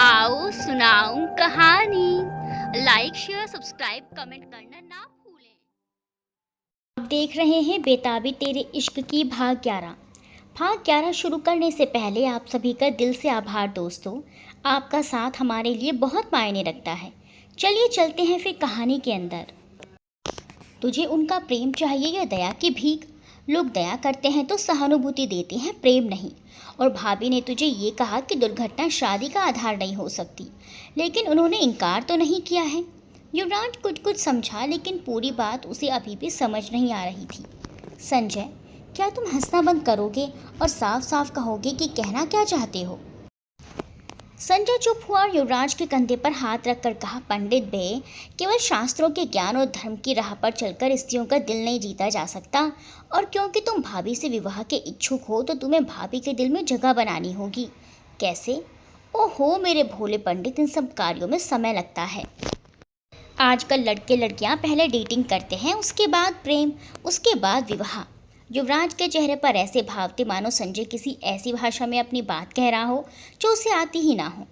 आओ सुनाऊं कहानी। लाइक शेयर सब्सक्राइब कमेंट करना ना भूलें। आप देख रहे हैं बेताबी तेरे इश्क की भाग 11। भाग 11 शुरू करने से पहले आप सभी का दिल से आभार दोस्तों। आपका साथ हमारे लिए बहुत मायने रखता है। चलिए चलते हैं फिर कहानी के अंदर। तुझे उनका प्रेम चाहिए या दया की भीख? लोग दया करते हैं तो सहानुभूति देते हैं, प्रेम नहीं। और भाभी ने तुझे ये कहा कि दुर्घटना शादी का आधार नहीं हो सकती, लेकिन उन्होंने इनकार तो नहीं किया है। युवराज कुछ कुछ समझा, लेकिन पूरी बात उसे अभी भी समझ नहीं आ रही थी। संजय, क्या तुम हंसना बंद करोगे और साफ साफ कहोगे कि कहना क्या चाहते हो? संजय चुप हुआ और युवराज के कंधे पर हाथ रखकर कहा, पंडित बे, केवल शास्त्रों के ज्ञान और धर्म की राह पर चलकर स्त्रियों का दिल नहीं जीता जा सकता। और क्योंकि तुम भाभी से विवाह के इच्छुक हो तो तुम्हें भाभी के दिल में जगह बनानी होगी। कैसे? ओहो मेरे भोले पंडित, इन सब कार्यों में समय लगता है। आजकल लड़के लड़कियां पहले डेटिंग करते हैं, उसके बाद प्रेम, उसके बाद विवाह। युवराज के चेहरे पर ऐसे भाव थे मानो संजय किसी ऐसी भाषा में अपनी बात कह रहा हो जो उसे आती ही ना हो।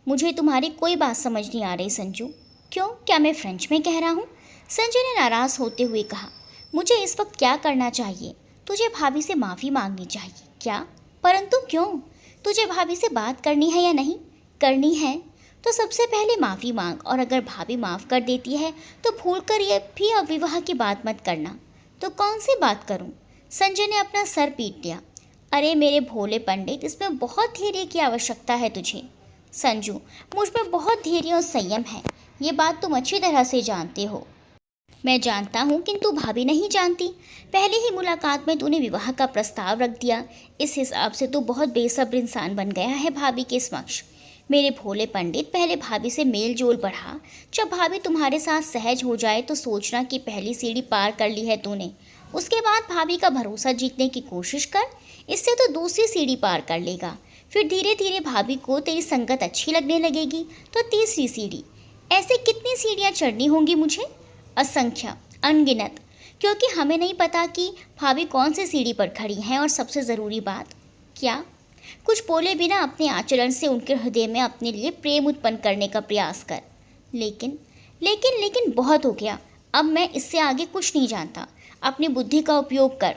मुझे तुम्हारी कोई बात समझ नहीं आ रही संजू। क्यों, क्या मैं फ्रेंच में कह रहा हूँ? संजय ने नाराज़ होते हुए कहा, मुझे इस वक्त क्या करना चाहिए? तुझे भाभी से माफ़ी मांगनी चाहिए। क्या? परंतु क्यों? तुझे भाभी से बात करनी है या नहीं? करनी है तो सबसे पहले माफ़ी मांग, और अगर भाभी माफ़ कर देती है तो भूल कर ये भी अब विवाह की बात मत करना। तो कौन सी बात करूं? संजय ने अपना सर पीट लिया। अरे मेरे भोले पंडित, इसमें बहुत धैर्य की आवश्यकता है तुझे। संजू, मुझ में बहुत धैर्य और संयम है, ये बात तुम अच्छी तरह से जानते हो। मैं जानता हूँ, किंतु भाभी नहीं जानती। पहले ही मुलाकात में तूने विवाह का प्रस्ताव रख दिया। इस हिसाब से तू बहुत बेसब्र इंसान बन गया है भाभी के समक्ष। मेरे भोले पंडित, पहले भाभी से मेल जोल बढ़ा। जब भाभी तुम्हारे साथ सहज हो जाए तो सोचना कि पहली सीढ़ी पार कर ली है तूने। उसके बाद भाभी का भरोसा जीतने की कोशिश कर, इससे तो दूसरी सीढ़ी पार कर लेगा। फिर धीरे धीरे भाभी को तेरी संगत अच्छी लगने लगेगी तो तीसरी सीढ़ी। ऐसे कितनी सीढ़ियाँ चढ़नी होंगी मुझे? असंख्य, अनगिनत। क्योंकि हमें नहीं पता कि भाभी कौन सी सीढ़ी पर खड़ी हैं। और सबसे ज़रूरी बात क्या? कुछ बोले बिना अपने आचरण से उनके हृदय में अपने लिए प्रेम उत्पन्न करने का प्रयास कर। लेकिन लेकिन लेकिन बहुत हो गया। अब मैं इससे आगे कुछ नहीं जानता। अपनी बुद्धि का उपयोग कर।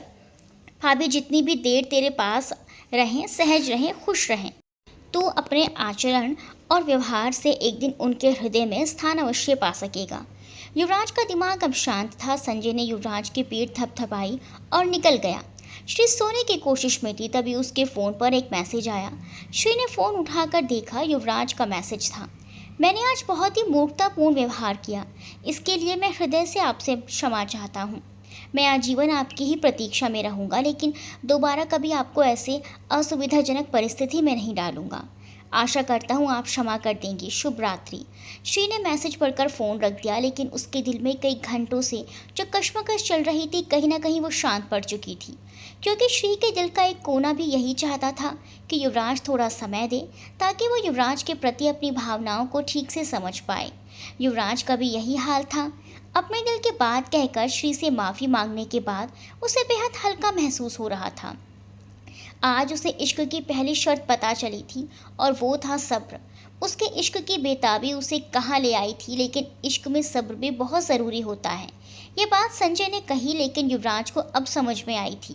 भाभी जितनी भी देर तेरे पास रहें, सहज रहें, खुश रहें। तू अपने आचरण और व्यवहार से एक दिन उनके हृदय में स्थान अवश्य पा सकेगा। युवराज का दिमाग अब शांत था। संजय ने युवराज की पीठ थपथपाई और निकल गया। श्री सोने की कोशिश में थी, तभी उसके फ़ोन पर एक मैसेज आया। श्री ने फ़ोन उठाकर देखा, युवराज का मैसेज था। मैंने आज बहुत ही मूर्खतापूर्ण व्यवहार किया, इसके लिए मैं हृदय से आपसे क्षमा चाहता हूँ। मैं आजीवन आपकी ही प्रतीक्षा में रहूँगा, लेकिन दोबारा कभी आपको ऐसे असुविधाजनक परिस्थिति में नहीं डालूँगा। आशा करता हूँ आप क्षमा कर देंगी। शुभ रात्रि। श्री ने मैसेज पढ़कर फ़ोन रख दिया, लेकिन उसके दिल में कई घंटों से जो कश्मकश चल रही थी, कहीं ना कहीं वो शांत पड़ चुकी थी। क्योंकि श्री के दिल का एक कोना भी यही चाहता था कि युवराज थोड़ा समय दे, ताकि वो युवराज के प्रति अपनी भावनाओं को ठीक से समझ पाए। युवराज का भी यही हाल था। अपने दिल की बात कहकर श्री से माफ़ी मांगने के बाद उसे बेहद हल्का महसूस हो रहा था। आज उसे इश्क की पहली शर्त पता चली थी, और वो था सब्र। उसके इश्क की बेताबी उसे कहाँ ले आई थी, लेकिन इश्क में सब्र भी बहुत ज़रूरी होता है। ये बात संजय ने कही, लेकिन युवराज को अब समझ में आई थी।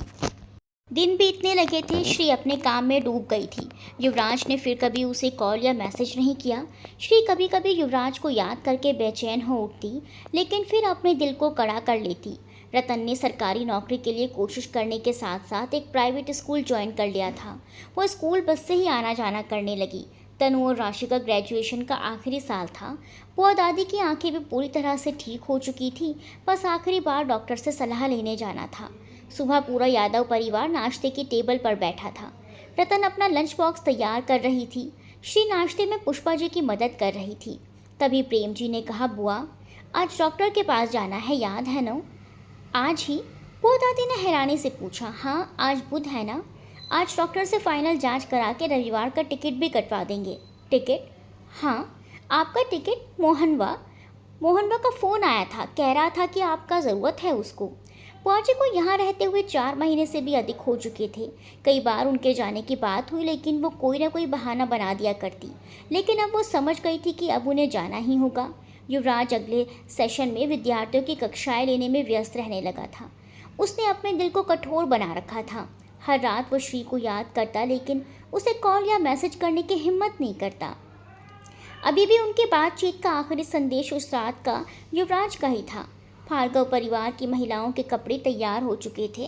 दिन बीतने लगे थे। श्री अपने काम में डूब गई थी। युवराज ने फिर कभी उसे कॉल या मैसेज नहीं किया। श्री कभी कभी युवराज को याद करके बेचैन हो उठती, लेकिन फिर अपने दिल को कड़ा कर लेती। रतन ने सरकारी नौकरी के लिए कोशिश करने के साथ साथ एक प्राइवेट स्कूल ज्वाइन कर लिया था। वो स्कूल बस से ही आना जाना करने लगी। तनु और राशि का ग्रेजुएशन का आखिरी साल था। बुआ दादी की आंखें भी पूरी तरह से ठीक हो चुकी थी, बस आखिरी बार डॉक्टर से सलाह लेने जाना था। सुबह पूरा यादव परिवार नाश्ते की टेबल पर बैठा था। रतन अपना लंच बॉक्स तैयार कर रही थी। श्री नाश्ते में पुष्पा जी की मदद कर रही थी। तभी प्रेम जी ने कहा, बुआ आज डॉक्टर के पास जाना है, याद है ना? आज ही? बुआ दादी ने हैरानी से पूछा। हाँ, आज बुध है ना। आज डॉक्टर से फाइनल जांच करा के रविवार का टिकट भी कटवा देंगे। टिकट? हाँ, आपका टिकट। मोहनवा का फ़ोन आया था, कह रहा था कि आपका ज़रूरत है उसको। बुआ जी को यहाँ रहते हुए 4 महीने से भी अधिक हो चुके थे। कई बार उनके जाने की बात हुई, लेकिन वो कोई ना कोई बहाना बना दिया करती। लेकिन अब वो समझ गई थी कि अब उन्हें जाना ही होगा। युवराज अगले सेशन में विद्यार्थियों की कक्षाएं लेने में व्यस्त रहने लगा था। उसने अपने दिल को कठोर बना रखा था। हर रात वो श्री को याद करता, लेकिन उसे कॉल या मैसेज करने की हिम्मत नहीं करता। अभी भी उनकी बातचीत का आखिरी संदेश उस रात का युवराज का ही था। भार्गव परिवार की महिलाओं के कपड़े तैयार हो चुके थे।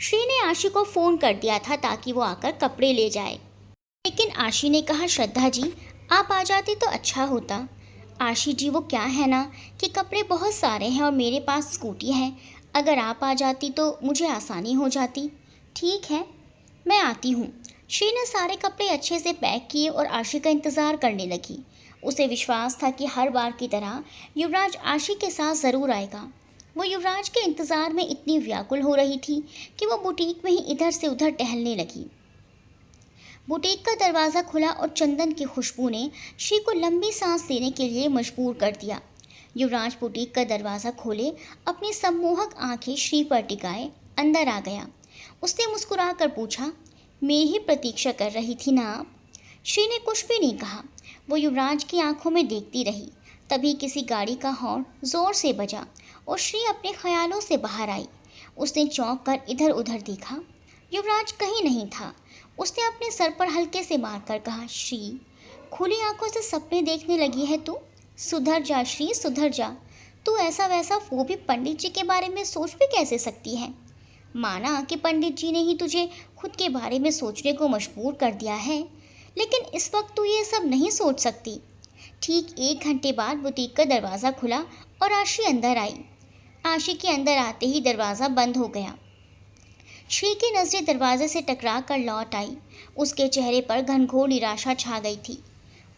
श्री ने आशी को फ़ोन कर दिया था ताकि वो आकर कपड़े ले जाए, लेकिन आशी ने कहा, श्रद्धा जी आप आ जाती तो अच्छा होता। आशी जी, वो क्या है ना कि कपड़े बहुत सारे हैं और मेरे पास स्कूटी है। अगर आप आ जाती तो मुझे आसानी हो जाती। ठीक है, मैं आती हूँ। श्री ने सारे कपड़े अच्छे से पैक किए और आशी का इंतज़ार करने लगी। उसे विश्वास था कि हर बार की तरह युवराज आशी के साथ ज़रूर आएगा। वो युवराज के इंतज़ार में इतनी व्याकुल हो रही थी कि वो बुटीक में ही इधर से उधर टहलने लगी। बुटीक का दरवाज़ा खुला और चंदन की खुशबू ने श्री को लंबी सांस लेने के लिए मजबूर कर दिया। युवराज बुटीक का दरवाज़ा खोले अपनी सम्मोहक आंखें श्री पर टिकाए अंदर आ गया। उसने मुस्कुरा कर पूछा, मेरी ही प्रतीक्षा कर रही थी ना आप? श्री ने कुछ भी नहीं कहा। वो युवराज की आंखों में देखती रही। तभी किसी गाड़ी का हॉर्न जोर से बजा और श्री अपने ख्यालों से बाहर आई। उसने चौंक कर इधर उधर देखा। युवराज कहीं नहीं था। उसने अपने सर पर हल्के से मारकर कहा, श्री खुली आंखों से सपने देखने लगी है तू? सुधर जा श्री, सुधर जा। तू ऐसा वैसा वो भी पंडित जी के बारे में सोच भी कैसे सकती है? माना कि पंडित जी ने ही तुझे खुद के बारे में सोचने को मजबूर कर दिया है, लेकिन इस वक्त तू ये सब नहीं सोच सकती। ठीक 1 घंटे बाद बुटीक का दरवाज़ा खुला और आशी अंदर आई। आशी के अंदर आते ही दरवाज़ा बंद हो गया। श्री की नज़रें दरवाजे से टकरा कर लौट आई। उसके चेहरे पर घनघोर निराशा छा गई थी।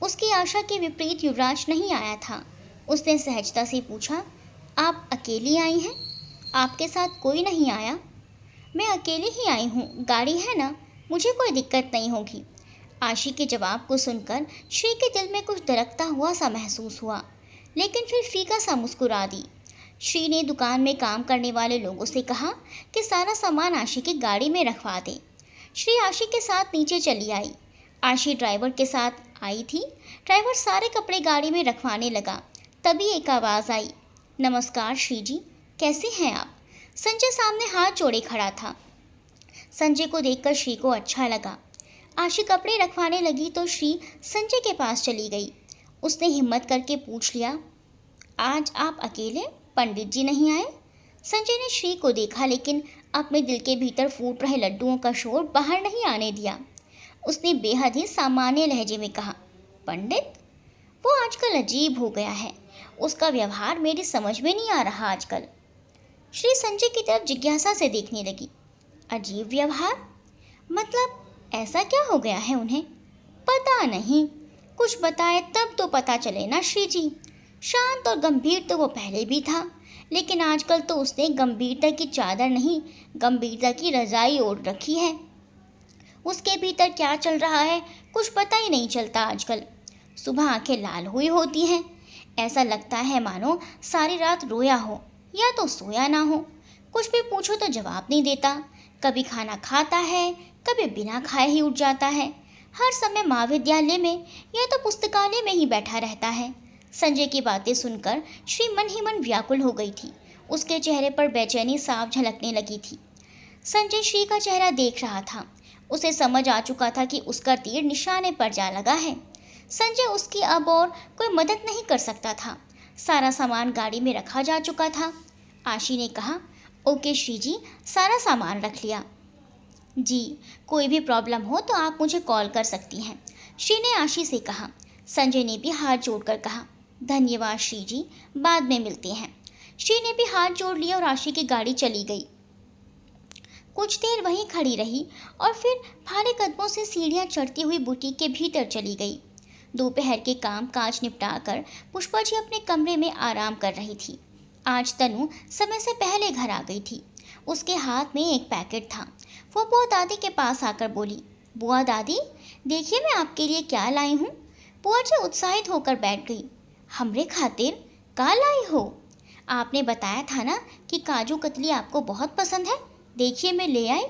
उसकी आशा के विपरीत युवराज नहीं आया था। उसने सहजता से पूछा, आप अकेली आई हैं? आपके साथ कोई नहीं आया? मैं अकेली ही आई हूँ, गाड़ी है ना, मुझे कोई दिक्कत नहीं होगी। आशी के जवाब को सुनकर श्री के दिल में कुछ दरकता हुआ सा महसूस हुआ, लेकिन फिर फीका सा मुस्कुरा दी। श्री ने दुकान में काम करने वाले लोगों से कहा कि सारा सामान आशी की गाड़ी में रखवा दे। श्री आशी के साथ नीचे चली आई। आशी ड्राइवर के साथ आई थी। ड्राइवर सारे कपड़े गाड़ी में रखवाने लगा। तभी एक आवाज़ आई, नमस्कार श्री जी, कैसे हैं आप? संजय सामने हाथ जोड़े खड़ा था। संजय को देखकर श्री को अच्छा लगा। आशी कपड़े रखवाने लगी तो श्री संजय के पास चली गई। उसने हिम्मत करके पूछ लिया, आज आप अकेले? पंडित जी नहीं आए? संजय ने श्री को देखा, लेकिन अपने दिल के भीतर फूट रहे लड्डुओं का शोर बाहर नहीं आने दिया। उसने बेहद ही सामान्य लहजे में कहा, पंडित? वो आजकल अजीब हो गया है। उसका व्यवहार मेरी समझ में नहीं आ रहा आजकल। श्री संजय की तरफ जिज्ञासा से देखने लगी। अजीब व्यवहार? मतलब ऐसा क्या हो गया है उन्हें? पता नहीं, कुछ बताए तब तो पता चले ना श्री जी। शांत और गंभीर तो वो पहले भी था, लेकिन आजकल तो उसने गंभीरता की चादर नहीं, गंभीरता की रजाई ओढ़ रखी है। उसके भीतर क्या चल रहा है कुछ पता ही नहीं चलता आजकल। सुबह आंखें लाल हुई होती हैं, ऐसा लगता है मानो सारी रात रोया हो या तो सोया ना हो। कुछ भी पूछो तो जवाब नहीं देता। कभी खाना खाता है, कभी बिना खाए ही उठ जाता है। हर समय महाविद्यालय में या तो पुस्तकालय में ही बैठा रहता है। संजय की बातें सुनकर श्री मन ही मन व्याकुल हो गई थी। उसके चेहरे पर बेचैनी साफ झलकने लगी थी। संजय श्री का चेहरा देख रहा था। उसे समझ आ चुका था कि उसका तीर निशाने पर जा लगा है। संजय उसकी अब और कोई मदद नहीं कर सकता था। सारा सामान गाड़ी में रखा जा चुका था। आशी ने कहा, ओके श्री जी, सारा सामान रख लिया। जी, कोई भी प्रॉब्लम हो तो आप मुझे कॉल कर सकती हैं, श्री ने आशी से कहा। संजय ने भी हाथ जोड़कर कहा, धन्यवाद श्री जी, बाद में मिलते हैं। श्री ने भी हाथ जोड़ लिया और आशी की गाड़ी चली गई। कुछ देर वहीं खड़ी रही और फिर भारे कदमों से सीढ़ियां चढ़ती हुई बुटीक के भीतर चली गई। दोपहर के काम काज निपटाकर पुष्पा जी अपने कमरे में आराम कर रही थी। आज तनु समय से पहले घर आ गई थी। उसके हाथ में एक पैकेट था। वो बुआ दादी के पास आकर बोली, बुआ दादी देखिए मैं आपके लिए क्या लाई हूँ। बुआ जी उत्साहित होकर बैठ गई। हमरे खातिर का लाई हो? आपने बताया था ना कि काजू कतली आपको बहुत पसंद है, देखिए मैं ले आई।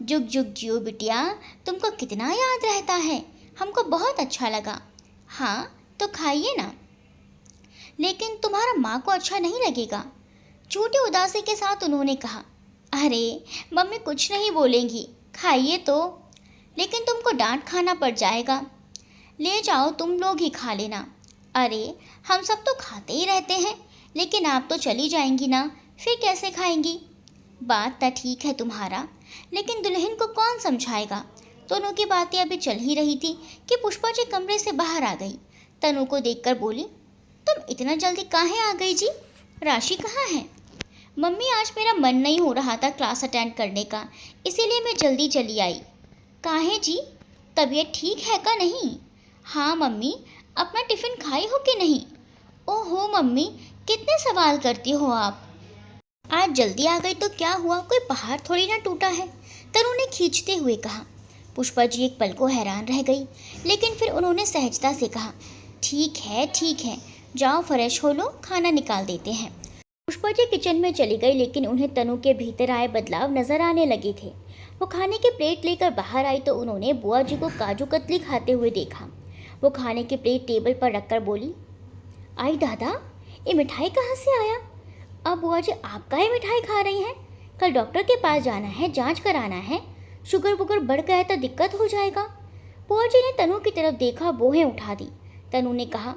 जुग जुग जियो बिटिया, तुमको कितना याद रहता है, हमको बहुत अच्छा लगा। हाँ तो खाइए ना। लेकिन तुम्हारा माँ को अच्छा नहीं लगेगा, झूठी उदासी के साथ उन्होंने कहा। अरे मम्मी कुछ नहीं बोलेंगी, खाइए तो। लेकिन तुमको डांट खाना पड़ जाएगा। ले जाओ, तुम लोग ही खा लेना। अरे हम सब तो खाते ही रहते हैं, लेकिन आप तो चली जाएंगी ना, फिर कैसे खाएंगी? बात तो ठीक है तुम्हारा, लेकिन दुल्हन को कौन समझाएगा? दोनों की बातें अभी चल ही रही थी कि पुष्पा जी कमरे से बाहर आ गई। तनु को देखकर बोली, तुम इतना जल्दी काहे आ गई जी? राशि कहाँ है? मम्मी आज मेरा मन नहीं हो रहा था क्लास अटेंड करने का, इसीलिए मैं जल्दी चली आई। काहे जी, तबीयत ठीक है का नहीं? हाँ मम्मी, अपना टिफ़िन खाई हो कि नहीं? ओहो मम्मी, कितने सवाल करती हो आप। आज जल्दी आ गई तो क्या हुआ, कोई पहाड़ थोड़ी ना टूटा है, तनु ने खींचते हुए कहा। पुष्पा जी एक पल को हैरान रह गई, लेकिन फिर उन्होंने सहजता से कहा, ठीक है, जाओ फ्रेश हो लो, खाना निकाल देते हैं। पुष्पा जी किचन में चली गई, लेकिन उन्हें तनु के भीतर आए बदलाव नजर आने लगे थे। वो खाने की प्लेट लेकर बाहर आई तो उन्होंने बुआ जी को काजू कतली खाते हुए देखा। वो खाने की प्लेट टेबल पर रखकर बोली, आई दादा, ये मिठाई कहाँ से आया? अब बुआ जी आप काहे मिठाई खा रही हैं? कल डॉक्टर के पास जाना है, जांच कराना है, शुगर वुगर बढ़ गया तो दिक्कत हो जाएगा। बुआ जी ने तनु की तरफ देखा, बोहें उठा दी। तनु ने कहा,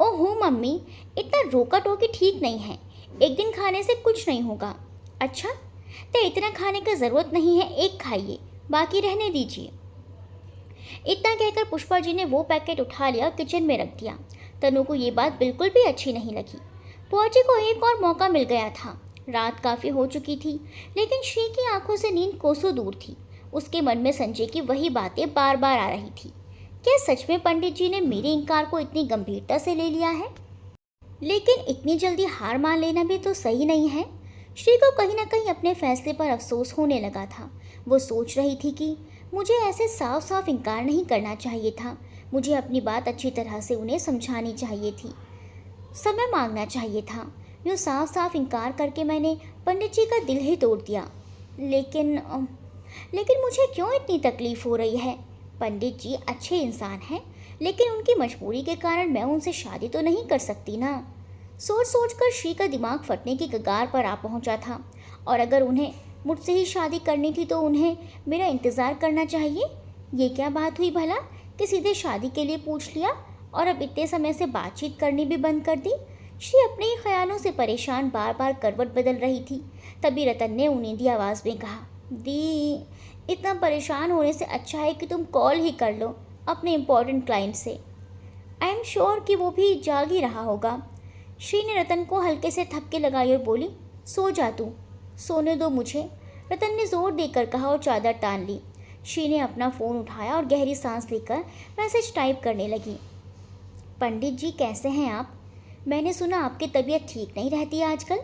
ओहो मम्मी, इतना रोका टोकी ठीक नहीं है, एक दिन खाने से कुछ नहीं होगा। अच्छा तो इतना खाने की ज़रूरत नहीं है, एक खाइए, बाकी रहने दीजिए। इतना कहकर पुष्पा जी ने वो पैकेट उठा लिया और किचन में रख दिया। तनु को ये बात बिल्कुल भी अच्छी नहीं लगी। बुआ जी को एक और मौका मिल गया था। रात काफ़ी हो चुकी थी, लेकिन श्री की आंखों से नींद कोसों दूर थी। उसके मन में संजय की वही बातें बार बार आ रही थी। क्या सच में पंडित जी ने मेरे इनकार को इतनी गंभीरता से ले लिया है? लेकिन इतनी जल्दी हार मान लेना भी तो सही नहीं है। श्री को कहीं ना कहीं अपने फैसले पर अफसोस होने लगा था। वो सोच रही थी कि मुझे ऐसे साफ साफ इनकार नहीं करना चाहिए था, मुझे अपनी बात अच्छी तरह से उन्हें समझानी चाहिए थी, समय मांगना चाहिए था। यूँ साफ साफ इनकार करके मैंने पंडित जी का दिल ही तोड़ दिया। लेकिन मुझे क्यों इतनी तकलीफ़ हो रही है? पंडित जी अच्छे इंसान हैं, लेकिन उनकी मजबूरी के कारण मैं उनसे शादी तो नहीं कर सकती ना। सोच कर श्री का दिमाग फटने की कगार पर आ पहुंचा था। और अगर उन्हें मुझसे ही शादी करनी थी तो उन्हें मेरा इंतज़ार करना चाहिए। ये क्या बात हुई भला कि सीधे शादी के लिए पूछ लिया और अब इतने समय से बातचीत करनी भी बंद कर दी। श्री अपने ही ख्यालों से परेशान बार बार करवट बदल रही थी। तभी रतन ने उनींदी आवाज़ में कहा, दी, इतना परेशान होने से अच्छा है कि तुम कॉल ही कर लो अपने इम्पोर्टेंट क्लाइंट से। आई एम श्योर कि वो भी जाग ही रहा होगा। श्री ने रतन को हल्के से थपके लगाई और बोली, सो जा तू, सोने दो मुझे। रतन ने ज़ोर देकर कहा और चादर तान ली। श्री ने अपना फ़ोन उठाया और गहरी सांस लेकर मैसेज टाइप करने लगी। पंडित जी कैसे हैं आप? मैंने सुना आपकी तबीयत ठीक नहीं रहती आजकल।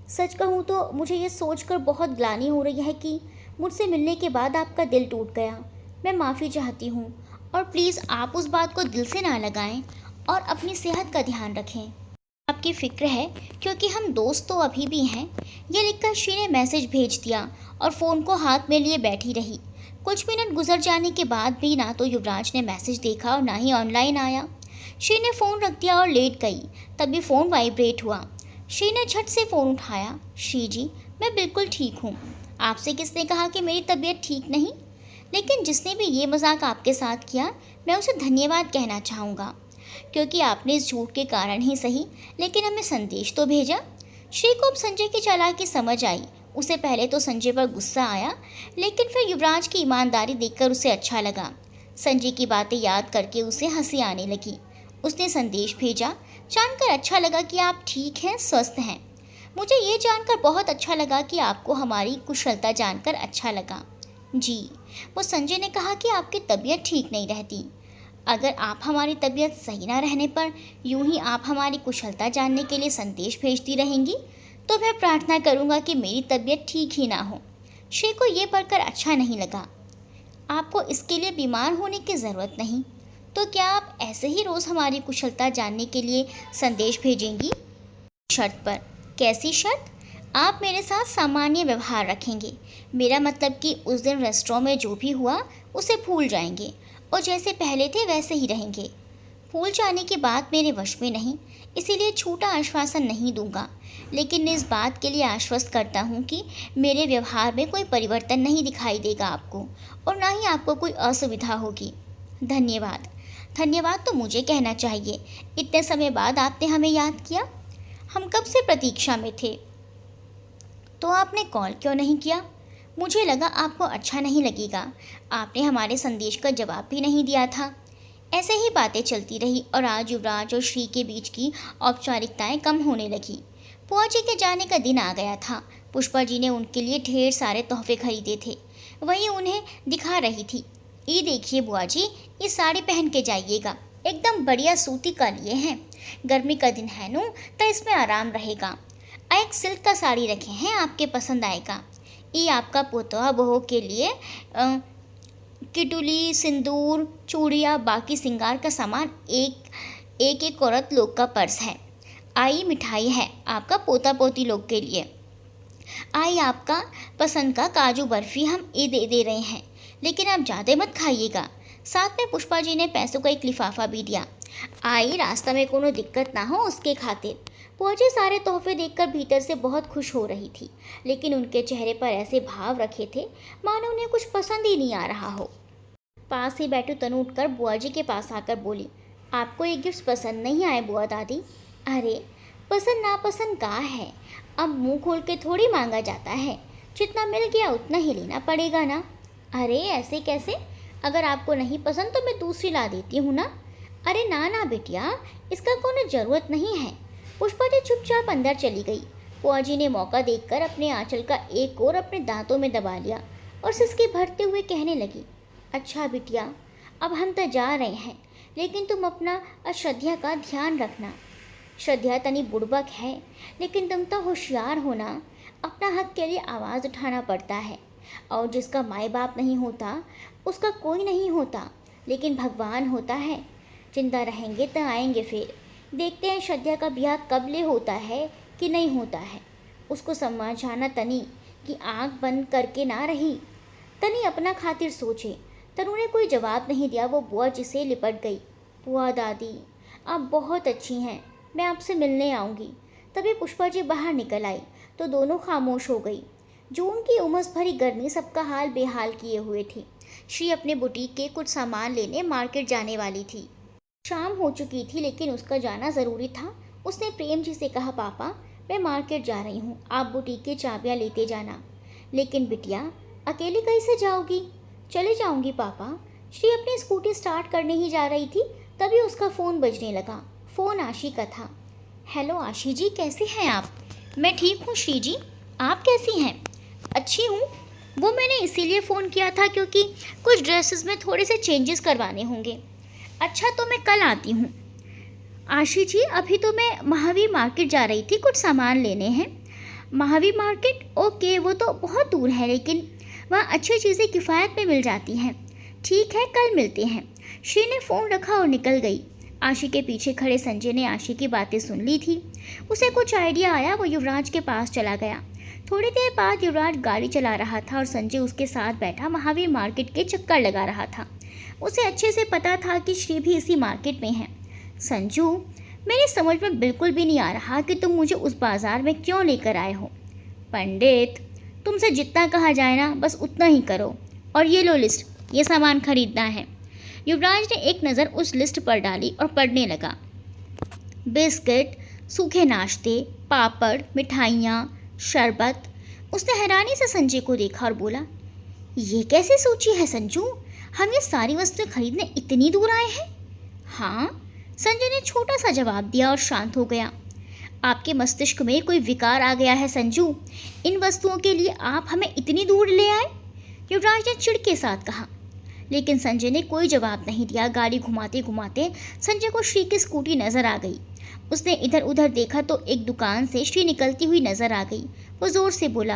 सच कहूँ तो मुझे ये सोचकर बहुत ग्लानि हो रही है कि मुझसे मिलने के बाद आपका दिल टूट गया। मैं माफ़ी चाहती हूँ और प्लीज़ आप उस बात को दिल से ना लगाएं और अपनी सेहत का ध्यान रखें। आपकी फ़िक्र है क्योंकि हम दोस्त तो अभी भी हैं। ये लिखकर श्री ने मैसेज भेज दिया और फ़ोन को हाथ में लिए बैठी रही। कुछ मिनट गुजर जाने के बाद भी ना तो युवराज ने मैसेज देखा और ना ही ऑनलाइन आया। श्री ने फ़ोन रख दिया और लेट गई। तभी फ़ोन वाइब्रेट हुआ। श्री ने झट से फ़ोन उठाया। श्री जी, मैं बिल्कुल ठीक हूँ। आपसे किसने कहा कि मेरी तबीयत ठीक नहीं? लेकिन जिसने भी ये मजाक आपके साथ किया, मैं उसे धन्यवाद कहना चाहूँगा, क्योंकि आपने इस झूठ के कारण ही सही, लेकिन हमें संदेश तो भेजा। श्री को अब संजय की चालाकी समझ आई। उसे पहले तो संजय पर गुस्सा आया, लेकिन फिर युवराज की ईमानदारी देखकर उसे अच्छा लगा। संजय की बातें याद करके उसे हंसी आने लगी। उसने संदेश भेजा, जानकर अच्छा लगा कि आप ठीक हैं, स्वस्थ हैं। मुझे ये जानकर बहुत अच्छा लगा कि आपको हमारी कुशलता जानकर अच्छा लगा। जी, वो संजय ने कहा कि आपकी तबीयत ठीक नहीं रहती। अगर आप हमारी तबीयत सही ना रहने पर यूं ही आप हमारी कुशलता जानने के लिए संदेश भेजती रहेंगी, तो मैं प्रार्थना करूंगा कि मेरी तबीयत ठीक ही ना हो। श्री को ये पढ़कर अच्छा नहीं लगा। आपको इसके लिए बीमार होने की ज़रूरत नहीं, तो क्या आप ऐसे ही रोज़ हमारी कुशलता जानने के लिए संदेश भेजेंगी? शर्त पर। कैसी शर्त? आप मेरे साथ सामान्य व्यवहार रखेंगे। मेरा मतलब कि उस दिन रेस्टोरेंट में जो भी हुआ उसे भूल जाएंगे और जैसे पहले थे वैसे ही रहेंगे। भूल जाने की बात मेरे वश में नहीं, इसीलिए छोटा आश्वासन नहीं दूंगा, लेकिन इस बात के लिए आश्वस्त करता हूँ कि मेरे व्यवहार में कोई परिवर्तन नहीं दिखाई देगा आपको, और ना ही आपको कोई असुविधा होगी। धन्यवाद। धन्यवाद तो मुझे कहना चाहिए, इतने समय बाद आपने हमें याद किया। हम कब से प्रतीक्षा में थे। तो आपने कॉल क्यों नहीं किया? मुझे लगा आपको अच्छा नहीं लगेगा। आपने हमारे संदेश का जवाब भी नहीं दिया था। ऐसे ही बातें चलती रही और आज युवराज और श्री के बीच की औपचारिकताएं कम होने लगी। बुआ जी के जाने का दिन आ गया था। पुष्पा जी ने उनके लिए ढेर सारे तोहफे खरीदे थे, वही उन्हें दिखा रही थी। ये देखिए बुआ जी, ये साड़ी पहन के जाइएगा, एकदम बढ़िया सूती का लिए हैं। गर्मी का दिन है नो, तो इसमें आराम रहेगा। एक सिल्क का साड़ी रखे हैं, आपके पसंद आएगा। ये आपका पोतवा बहू के लिए किटुली, सिंदूर, चूड़ियाँ, बाकी श्रृंगार का सामान एक औरत लोग का पर्स है। आई मिठाई है आपका पोता पोती लोग के लिए। आई आपका पसंद का काजू बर्फी हम ये दे रहे हैं, लेकिन आप ज़्यादा मत खाइएगा। साथ में पुष्पा जी ने पैसों का एक लिफाफा भी दिया। आई रास्ता में कोनो दिक्कत ना हो उसके खातिर। बुआ जी सारे तोहफे देखकर भीतर से बहुत खुश हो रही थी, लेकिन उनके चेहरे पर ऐसे भाव रखे थे मानो उन्हें कुछ पसंद ही नहीं आ रहा हो। पास ही बैठू तनु उठकर बुआ जी के पास आकर बोली, आपको ये गिफ्ट पसंद नहीं आए बुआ दादी? अरे पसंद नापसंद का है, अब मुंह खोल के थोड़ी मांगा जाता है। जितना मिल गया उतना ही लेना पड़ेगा ना। अरे ऐसे कैसे? अगर आपको नहीं पसंद तो मैं दूसरी ला देती हूँ ना। अरे ना ना बिटिया, इसका कोई ज़रूरत नहीं है। पुष्पा जी चुपचाप अंदर चली गई। बुआ जी ने मौका देखकर अपने आंचल का एक ओर अपने दांतों में दबा लिया और सिसके भरते हुए कहने लगी, अच्छा बिटिया, अब हम तो जा रहे हैं, लेकिन तुम अपना अश्रद्धा का ध्यान रखना। श्रद्धा तनी बुड़बक है, लेकिन तुम तो होशियार हो ना। अपना हक के लिए आवाज़ उठाना पड़ता है, और जिसका माँ बाप नहीं होता उसका कोई नहीं होता, लेकिन भगवान होता है। जिंदा रहेंगे तो आएंगे फिर। देखते हैं श्रद्धा का ब्याह कब ले होता है कि नहीं होता है। उसको समझाना तनी कि आँख बंद करके ना रही। तनी अपना खातिर सोचे। तनु ने कोई जवाब नहीं दिया। वो बुआ जी से लिपट गई। बुआ दादी आप बहुत अच्छी हैं, मैं आपसे मिलने आऊँगी। तभी पुष्पा जी बाहर निकल आई तो दोनों खामोश हो गई। जून की उमस भरी गर्मी सबका हाल बेहाल किए हुए थी। श्री अपने बुटीक के कुछ सामान लेने मार्केट जाने वाली थी। शाम हो चुकी थी, लेकिन उसका जाना ज़रूरी था। उसने प्रेम जी से कहा, पापा मैं मार्केट जा रही हूँ, आप बुटीक की चाबियाँ लेते जाना। लेकिन बिटिया अकेली कैसे जाओगी? चले जाऊँगी पापा। श्री अपनी स्कूटी स्टार्ट करने ही जा रही थी, तभी उसका फ़ोन बजने लगा। फ़ोन आशी का था। हेलो आशी जी, कैसे हैं आप? मैं ठीक हूँ श्री जी, आप कैसी हैं? अच्छी हूँ। वो मैंने इसीलिए फ़ोन किया था क्योंकि कुछ ड्रेसेस में थोड़े से चेंजेस करवाने होंगे। अच्छा तो मैं कल आती हूँ। आशी जी अभी तो मैं महावीर मार्केट जा रही थी, कुछ सामान लेने हैं। महावीर मार्केट? ओके, वो तो बहुत दूर है, लेकिन वहाँ अच्छी चीज़ें किफ़ायत में मिल जाती हैं। ठीक है, कल मिलते हैं। श्री ने फ़ोन रखा और निकल गई। आशी के पीछे खड़े संजय ने आशी की बातें सुन ली थी। उसे कुछ आइडिया आया, वो युवराज के पास चला गया। थोड़ी देर बाद युवराज गाड़ी चला रहा था और संजय उसके साथ बैठा महावीर मार्केट के चक्कर लगा रहा था। उसे अच्छे से पता था कि श्री भी इसी मार्केट में है। संजू, मेरी समझ में बिल्कुल भी नहीं आ रहा कि तुम मुझे उस बाज़ार में क्यों लेकर आए हो। पंडित, तुमसे जितना कहा जाए ना बस उतना ही करो। और ये लो लिस्ट, ये सामान खरीदना है। युवराज ने एक नज़र उस लिस्ट पर डाली और पढ़ने लगा। बिस्किट, सूखे नाश्ते, पापड़, मिठाइयाँ, शरबत। उसने हैरानी से संजय को देखा और बोला, ये कैसे सोची है संजू? हम ये सारी वस्तुएं खरीदने इतनी दूर आए हैं? हाँ, संजय ने छोटा सा जवाब दिया और शांत हो गया। आपके मस्तिष्क में कोई विकार आ गया है संजू। इन वस्तुओं के लिए आप हमें इतनी दूर ले आए? युवराज ने चिढ़ के साथ कहा। लेकिन संजय ने कोई जवाब नहीं दिया। गाड़ी घुमाते घुमाते संजय को श्री की स्कूटी नज़र आ गई। उसने इधर उधर देखा तो एक दुकान से श्री निकलती हुई नज़र आ गई। वो ज़ोर से बोला,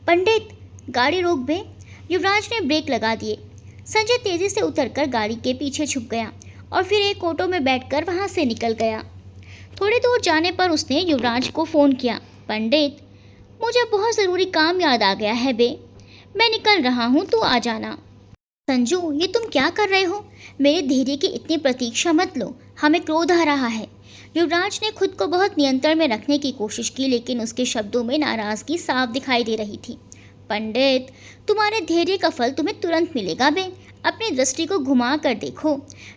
पंडित गाड़ी रोक बे। युवराज ने ब्रेक लगा दिए। संजय तेज़ी से उतरकर गाड़ी के पीछे छुप गया और फिर एक ऑटो में बैठकर वहाँ से निकल गया। थोड़ी दूर जाने पर उसने युवराज को फ़ोन किया। पंडित, मुझे बहुत ज़रूरी काम याद आ गया है बे, मैं निकल रहा हूँ, तू आ जाना। संजू, ये तुम क्या कर रहे हो? मेरे धैर्य की इतनी प्रतीक्षा मत लो, हमें क्रोध आ रहा है। युवराज ने खुद को बहुत नियंत्रण में रखने की कोशिश की, लेकिन उसके शब्दों में नाराज़गी साफ दिखाई दे रही थी। पंडित, तुम्हारे धैर्य का फल तुम्हें तुरंत मिलेगा बे, अपनी दृष्टि को घुमा कर देखो।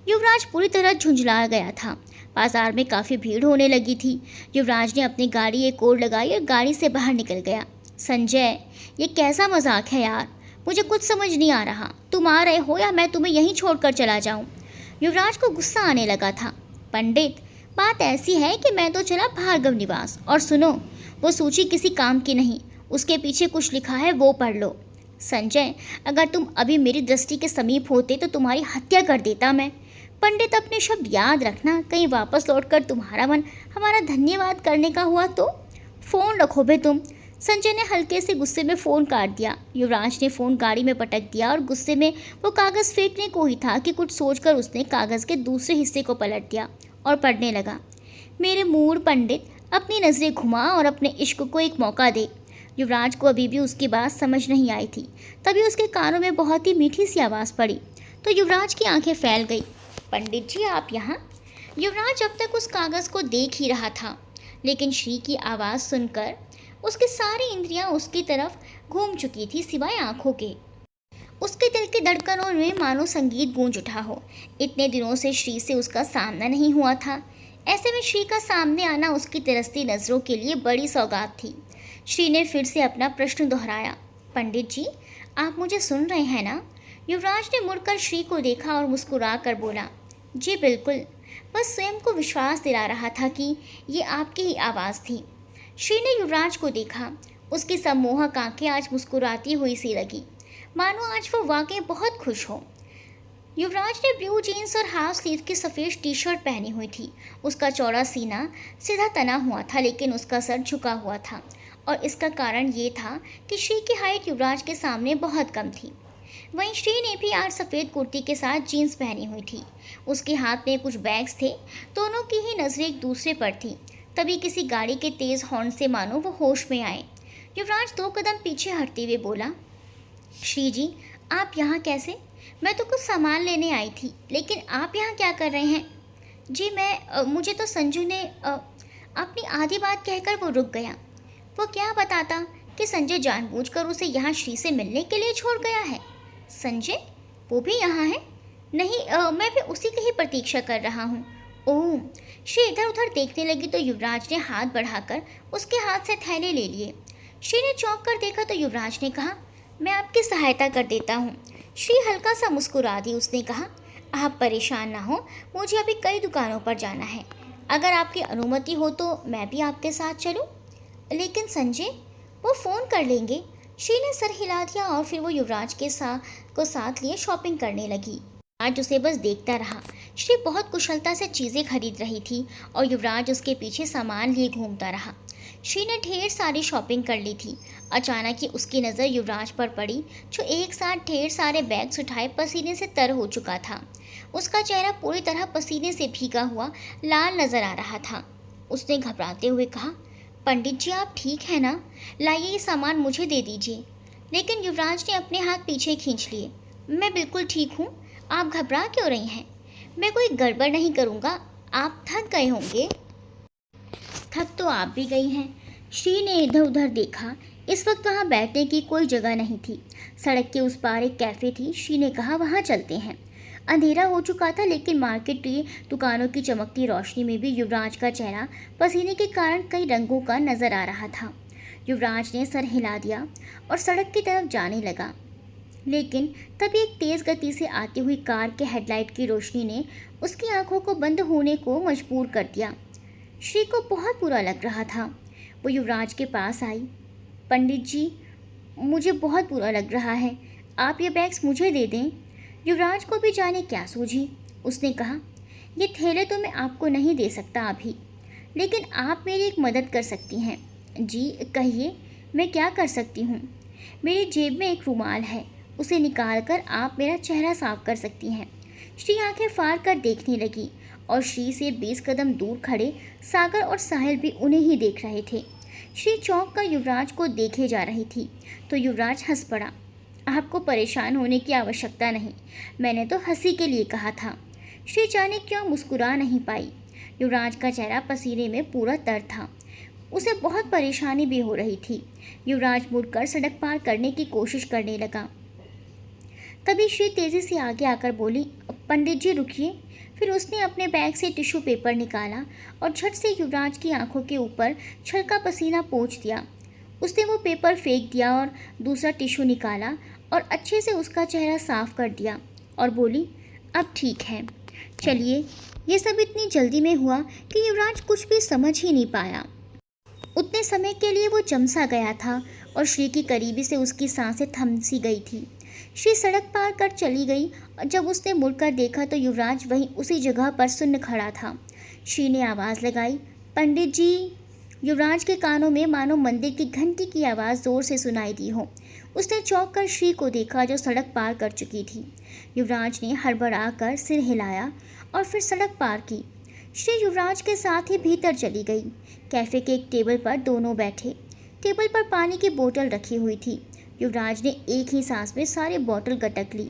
युवराज पूरी तरह झुंझला गया था। बाजार में काफ़ी भीड़ होने लगी थी। युवराज ने अपनी गाड़ी एक ओर लगाई और गाड़ी से बाहर निकल गया। संजय, ये कैसा मजाक है यार, मुझे कुछ समझ नहीं आ रहा, तुम आ रहे हो या मैं तुम्हें यहीं छोड़कर चला जाऊं? युवराज को गुस्सा आने लगा था। पंडित, बात ऐसी है कि मैं तो चला भार्गव निवास, और सुनो, वो सूची किसी काम की नहीं, उसके पीछे कुछ लिखा है, वो पढ़ लो। संजय, अगर तुम अभी मेरी दृष्टि के समीप होते तो तुम्हारी हत्या कर देता मैं। पंडित, अपने शब्द याद रखना, कहीं वापस लौटकर तुम्हारा मन हमारा धन्यवाद करने का हुआ तो। फ़ोन रखो बे तुम। संजय ने हल्के से गुस्से में फ़ोन काट दिया। युवराज ने फ़ोन गाड़ी में पटक दिया और गुस्से में वो कागज़ फेंकने को ही था कि कुछ सोचकर उसने कागज़ के दूसरे हिस्से को पलट दिया और पढ़ने लगा। मेरे मूड पंडित, अपनी नज़रें घुमा और अपने इश्क को एक मौका दे। युवराज को अभी भी उसकी बात समझ नहीं आई थी। तभी उसके कानों में बहुत ही मीठी सी आवाज़ पड़ी तो युवराज की आंखें फैल गई। पंडित जी, आप यहाँ? युवराज अब तक उस कागज़ को देख ही रहा था, लेकिन श्री की आवाज़ सुनकर उसकी सारी इंद्रियां उसकी तरफ घूम चुकी थी, सिवाय आंखों के। उसके दिल की धड़कनों में मानो संगीत गूंज उठा हो। इतने दिनों से श्री से उसका सामना नहीं हुआ था। ऐसे में श्री का सामने आना उसकी तरसती नज़रों के लिए बड़ी सौगात थी। श्री ने फिर से अपना प्रश्न दोहराया। पंडित जी, आप मुझे सुन रहे हैं ना? युवराज ने मुड़कर श्री को देखा और मुस्कुरा कर बोला, जी बिल्कुल, बस स्वयं को विश्वास दिला रहा था कि ये आपकी ही आवाज़ थी। श्री ने युवराज को देखा। उसकी सम्मोहक आंखें आज मुस्कुराती हुई सी लगी, मानो आज वो वाकई बहुत खुश हो। युवराज ने ब्लू जीन्स और हाफ स्लीव की सफ़ेद टी शर्ट पहनी हुई थी। उसका चौड़ा सीना सीधा तना हुआ था, लेकिन उसका सर झुका हुआ था, और इसका कारण ये था कि श्री की हाइट युवराज के सामने बहुत कम थी। वहीं श्री ने भी आज सफ़ेद कुर्ती के साथ जीन्स पहनी हुई थी। उसके हाथ में कुछ बैग्स थे। दोनों की ही नज़रें एक दूसरे पर थी। तभी किसी गाड़ी के तेज़ हॉर्न से मानो वो होश में आए। युवराज 2 कदम पीछे हटते हुए बोला, श्री जी, आप यहाँ कैसे? मैं तो कुछ सामान लेने आई थी, लेकिन आप यहाँ क्या कर रहे हैं? जी मुझे तो संजू ने अपनी आधी बात कहकर वो रुक गया। वो क्या बताता कि संजय जानबूझकर उसे यहाँ श्री से मिलने के लिए छोड़ गया है। संजय, वो भी यहाँ है? नहीं, मैं भी उसी की ही प्रतीक्षा कर रहा हूँ। ओह! श्री इधर उधर देखने लगी तो युवराज ने हाथ बढ़ाकर उसके हाथ से थैले ले लिए। श्री ने चौंक कर देखा तो युवराज ने कहा, मैं आपकी सहायता कर देता हूँ। श्री हल्का सा मुस्कुरा दी। उसने कहा, आप परेशान ना हो, मुझे अभी कई दुकानों पर जाना है। अगर आपकी अनुमति हो तो मैं भी आपके साथ चलूँ? लेकिन संजय, वो फ़ोन कर लेंगे। श्री ने सर हिला दिया और फिर वो युवराज के साथ लिए शॉपिंग करने लगी। आज उसे बस देखता रहा। श्री बहुत कुशलता से चीज़ें खरीद रही थी और युवराज उसके पीछे सामान लिए घूमता रहा। श्री ने ढेर सारी शॉपिंग कर ली थी। अचानक ही उसकी नज़र युवराज पर पड़ी, जो एक साथ ढेर सारे बैग्स उठाए पसीने से तर हो चुका था। उसका चेहरा पूरी तरह पसीने से भीगा हुआ लाल नज़र आ रहा था। उसने घबराते हुए कहा, पंडित जी, आप ठीक है ना? लाइए, ये सामान मुझे दे दीजिए। लेकिन युवराज ने अपने हाथ पीछे खींच लिए। मैं बिल्कुल ठीक हूँ, आप घबरा क्यों रही हैं? मैं कोई गड़बड़ नहीं करूँगा। आप थक गए होंगे। थक तो आप भी गई हैं। श्री ने इधर उधर देखा। इस वक्त वहाँ बैठने की कोई जगह नहीं थी। सड़क के उस पार एक कैफ़े थी। श्री ने कहा, वहाँ चलते हैं। अंधेरा हो चुका था, लेकिन मार्केट की दुकानों की चमकती रोशनी में भी युवराज का चेहरा पसीने के कारण कई रंगों का नजर आ रहा था। युवराज ने सर हिला दिया और सड़क की तरफ जाने लगा, लेकिन तभी एक तेज़ गति से आती हुई कार के हेडलाइट की रोशनी ने उसकी आंखों को बंद होने को मजबूर कर दिया। श्री को बहुत बुरा लग रहा था। वो युवराज के पास आई। पंडित जी, मुझे बहुत बुरा लग रहा है, आप ये बैग्स मुझे दे दें। युवराज को भी जाने क्या सूझी। उसने कहा, ये थैले तो मैं आपको नहीं दे सकता अभी, लेकिन आप मेरी एक मदद कर सकती हैं। जी कहिए, मैं क्या कर सकती हूँ? मेरी जेब में एक रुमाल है, उसे निकाल कर आप मेरा चेहरा साफ कर सकती हैं। श्री आंखें फाड़ कर देखने लगी और श्री से 20 कदम दूर खड़े सागर और साहिल भी उन्हें ही देख रहे थे। श्री चौंक कर युवराज को देखे जा रही थी तो युवराज हंस पड़ा। आपको परेशान होने की आवश्यकता नहीं, मैंने तो हंसी के लिए कहा था। श्री जाने क्यों मुस्कुरा नहीं पाई। युवराज का चेहरा पसीने में पूरा तर था। उसे बहुत परेशानी भी हो रही थी। युवराज मुड़कर सड़क पार करने की कोशिश करने लगा। तभी श्री तेजी से आगे आकर बोली, पंडित जी रुकिए। फिर उसने अपने बैग से टिश्यू पेपर निकाला और झट से युवराज की आंखों के ऊपर छलका पसीना पोंछ दिया। उसने वो पेपर फेंक दिया और दूसरा टिश्यू निकाला और अच्छे से उसका चेहरा साफ कर दिया और बोली, अब ठीक है, चलिए। ये सब इतनी जल्दी में हुआ कि युवराज कुछ भी समझ ही नहीं पाया। उतने समय के लिए वो जम सा गया था और श्री की करीबी से उसकी सांसें थम सी गई थी। श्री सड़क पार कर चली गई और जब उसने मुड़कर देखा तो युवराज वहीं उसी जगह पर सुन्न खड़ा था। श्री ने आवाज़ लगाई, पंडित जी। युवराज के कानों में मानो मंदिर की घंटी की आवाज़ ज़ोर से सुनाई दी हो। उसने चौंक कर श्री को देखा जो सड़क पार कर चुकी थी। युवराज ने हड़बड़ा कर सिर हिलाया और फिर सड़क पार की। श्री युवराज के साथ ही भीतर चली गई। कैफ़े के एक टेबल पर दोनों बैठे। टेबल पर पानी की बोतल रखी हुई थी। युवराज ने एक ही सांस में सारी बोतल गटक ली।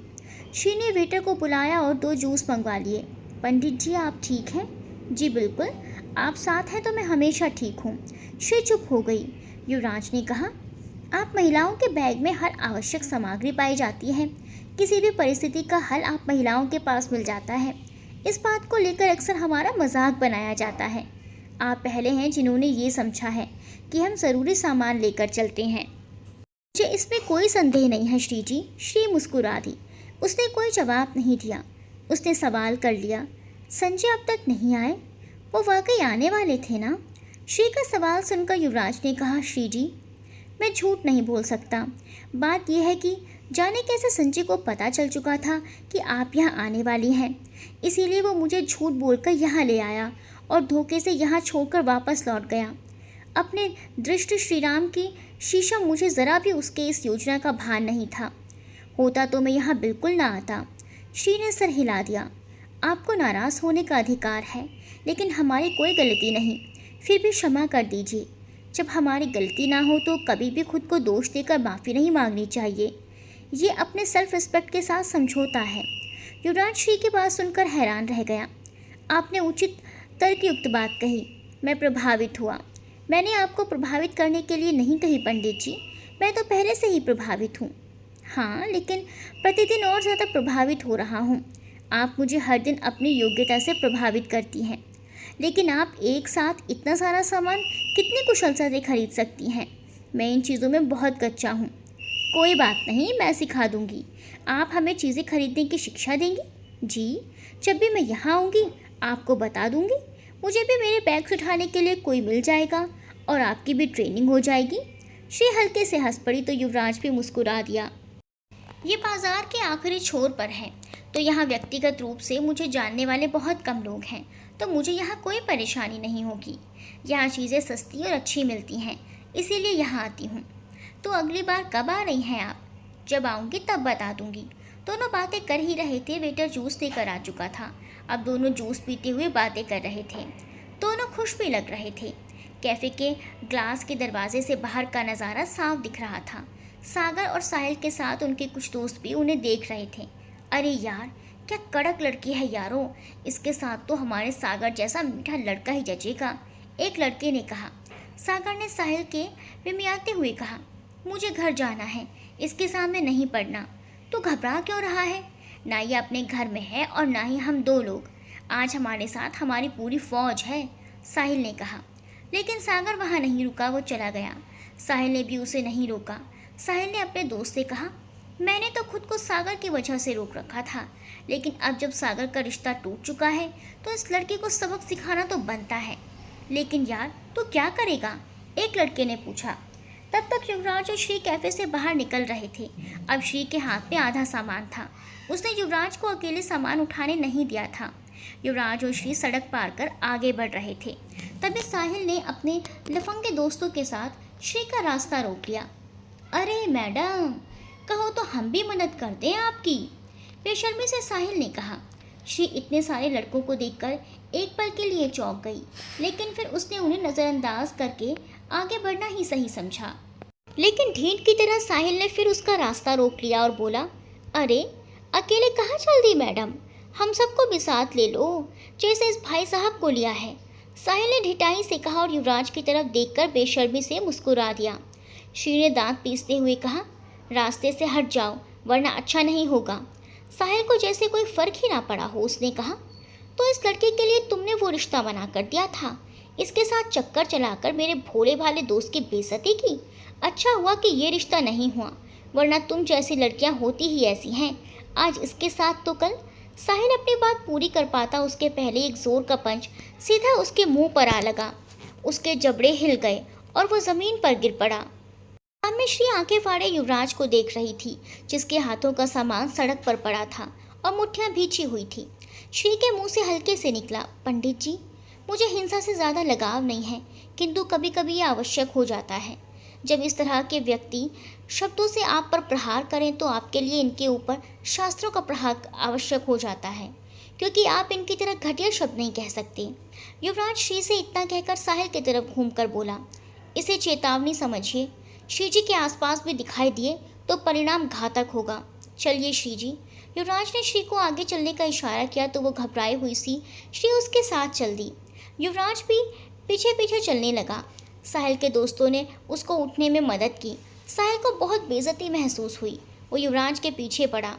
श्री ने वेटर को बुलाया और 2 जूस मंगवा लिए। पंडित जी आप ठीक हैं? जी बिल्कुल, आप साथ हैं तो मैं हमेशा ठीक हूँ। श्री चुप हो गई। युवराज ने कहा, आप महिलाओं के बैग में हर आवश्यक सामग्री पाई जाती है। किसी भी परिस्थिति का हल आप महिलाओं के पास मिल जाता है। इस बात को लेकर अक्सर हमारा मजाक बनाया जाता है। आप पहले हैं जिन्होंने ये समझा है कि हम ज़रूरी सामान लेकर चलते हैं। मुझे इसमें कोई संदेह नहीं है श्री जी। श्री मुस्कुरा दी। उसने कोई जवाब नहीं दिया। उसने सवाल कर लिया, संजय अब तक नहीं आए? वो वाकई आने वाले थे ना? श्री का सवाल सुनकर युवराज ने कहा, श्री जी मैं झूठ नहीं बोल सकता। बात यह है कि जाने कैसे संजय को पता चल चुका था कि आप यहाँ आने वाली हैं। इसीलिए वो मुझे झूठ बोलकर यहाँ ले आया और धोखे से यहाँ छोड़कर वापस लौट गया। अपने दृष्ट श्रीराम की शीशा मुझे ज़रा भी उसके इस योजना का भान नहीं था। होता तो मैं यहाँ बिल्कुल ना आता। श्री ने सर हिला दिया। आपको नाराज़ होने का अधिकार है, लेकिन हमारी कोई गलती नहीं। फिर भी क्षमा कर दीजिए। जब हमारी गलती ना हो तो कभी भी खुद को दोष देकर माफ़ी नहीं मांगनी चाहिए। ये अपने सेल्फ रिस्पेक्ट के साथ समझौता है। युवराज श्री की बात सुनकर हैरान रह गया। आपने उचित तर्कयुक्त बात कही। मैं प्रभावित हुआ। मैंने आपको प्रभावित करने के लिए नहीं कही पंडित जी। मैं तो पहले से ही प्रभावित हूँ। हाँ, लेकिन प्रतिदिन और ज़्यादा प्रभावित हो रहा हूँ। आप मुझे हर दिन अपनी योग्यता से प्रभावित करती हैं, लेकिन आप एक साथ इतना सारा सामान कितनी कुशलता से खरीद सकती हैं? मैं इन चीज़ों में बहुत कच्चा हूँ। कोई बात नहीं, मैं सिखा दूँगी। आप हमें चीज़ें खरीदने की शिक्षा देंगी? जी, जब भी मैं यहाँ आऊँगी आपको बता दूँगी। मुझे भी मेरे बैग्स उठाने के लिए कोई मिल जाएगा और आपकी भी ट्रेनिंग हो जाएगी। श्री हल्के से हंस पड़ी तो युवराज भी मुस्कुरा दिया। ये बाज़ार के आखिरी छोर पर है, तो यहाँ व्यक्तिगत रूप से मुझे जानने वाले बहुत कम लोग हैं, तो मुझे यहाँ कोई परेशानी नहीं होगी। यहाँ चीज़ें सस्ती और अच्छी मिलती हैं, इसीलिए यहाँ आती हूँ। तो अगली बार कब आ रही हैं आप? जब आऊँगी तब बता दूँगी। दोनों बातें कर ही रहे थे। वेटर जूस देकर आ चुका था। अब दोनों जूस पीते हुए बातें कर रहे थे। दोनों खुश भी लग रहे थे। कैफ़े के ग्लास के दरवाजे से बाहर का नज़ारा साफ दिख रहा था। सागर और साहिल के साथ उनके कुछ दोस्त भी उन्हें देख रहे थे। अरे यार, क्या कड़क लड़की है यारों। इसके साथ तो हमारे सागर जैसा मीठा लड़का ही जचेगा, एक लड़के ने कहा। सागर ने साहिल के मिमियाते हुए कहा, मुझे घर जाना है, इसके सामने नहीं पड़ना। तो घबरा क्यों रहा है? ना ये अपने घर में है और ना ही हम 2 लोग। आज हमारे साथ हमारी पूरी फौज है, साहिल ने कहा। लेकिन सागर वहाँ नहीं रुका, वो चला गया। साहिल ने भी उसे नहीं रोका। साहिल ने अपने दोस्त से कहा, मैंने तो खुद को सागर की वजह से रोक रखा था, लेकिन अब जब सागर का रिश्ता टूट चुका है तो इस लड़के को सबक सिखाना तो बनता है। लेकिन यार तू क्या करेगा? एक लड़के ने पूछा। तब तक युवराज और श्री कैफ़े से बाहर निकल रहे थे। अब श्री के हाथ में आधा सामान था। उसने युवराज को अकेले सामान उठाने नहीं दिया था। युवराज और श्री सड़क पार कर आगे बढ़ रहे थे। तभी साहिल ने अपने लफंगे दोस्तों के साथ श्री का रास्ता रोक लिया। अरे मैडम, कहो तो हम भी मदद कर दें आपकी, बेशर्मी से साहिल ने कहा। श्री इतने सारे लड़कों को देखकर एक पल के लिए चौंक गई, लेकिन फिर उसने उन्हें नज़रअंदाज करके आगे बढ़ना ही सही समझा। लेकिन ढीठ की तरह साहिल ने फिर उसका रास्ता रोक लिया और बोला, अरे अकेले कहाँ चल दी मैडम, हम सबको भी साथ ले लो, जैसे इस भाई साहब को लिया है। साहिल ने ढिठाई से कहा और युवराज की तरफ देखकर बेशर्मी से मुस्कुरा दिया। श्री ने दांत पीसते हुए कहा, रास्ते से हट जाओ वरना अच्छा नहीं होगा। साहिल को जैसे कोई फर्क ही ना पड़ा हो, उसने कहा, तो इस लड़के के लिए तुमने वो रिश्ता मना कर दिया था, इसके साथ चक्कर चलाकर मेरे भोले भाले दोस्त की बेइज्जती की। अच्छा हुआ कि ये रिश्ता नहीं हुआ, वरना तुम जैसी लड़कियां होती ही ऐसी हैं, आज इसके साथ तो कल। साहिल अपनी बात पूरी कर पाता उसके पहले एक जोर का पंच सीधा उसके मुंह पर आ लगा। उसके जबड़े हिल गए और वो जमीन पर गिर पड़ा। सामने श्री आंखें फाड़े युवराज को देख रही थी, जिसके हाथों का सामान सड़क पर पड़ा था और मुट्ठियां भींची हुई थी। श्री के मुंह से हल्के से निकला, पंडित जी, मुझे हिंसा से ज़्यादा लगाव नहीं है, किंतु कभी कभी ये आवश्यक हो जाता है। जब इस तरह के व्यक्ति शब्दों से आप पर प्रहार करें तो आपके लिए इनके ऊपर शास्त्रों का प्रहार आवश्यक हो जाता है, क्योंकि आप इनकी तरह घटिया शब्द नहीं कह सकते। युवराज श्री से इतना कहकर साहिल की तरफ घूमकर बोला, इसे चेतावनी समझिए, श्री जी के आसपास भी दिखाई दिए तो परिणाम घातक होगा। चलिए श्री जी। युवराज ने श्री को आगे चलने का इशारा किया तो वो घबराई हुई सी श्री उसके साथ चल दी। युवराज भी पीछे पीछे चलने लगा। साहिल के दोस्तों ने उसको उठने में मदद की। साहिल को बहुत बेइज्जती महसूस हुई। वो युवराज के पीछे पड़ा।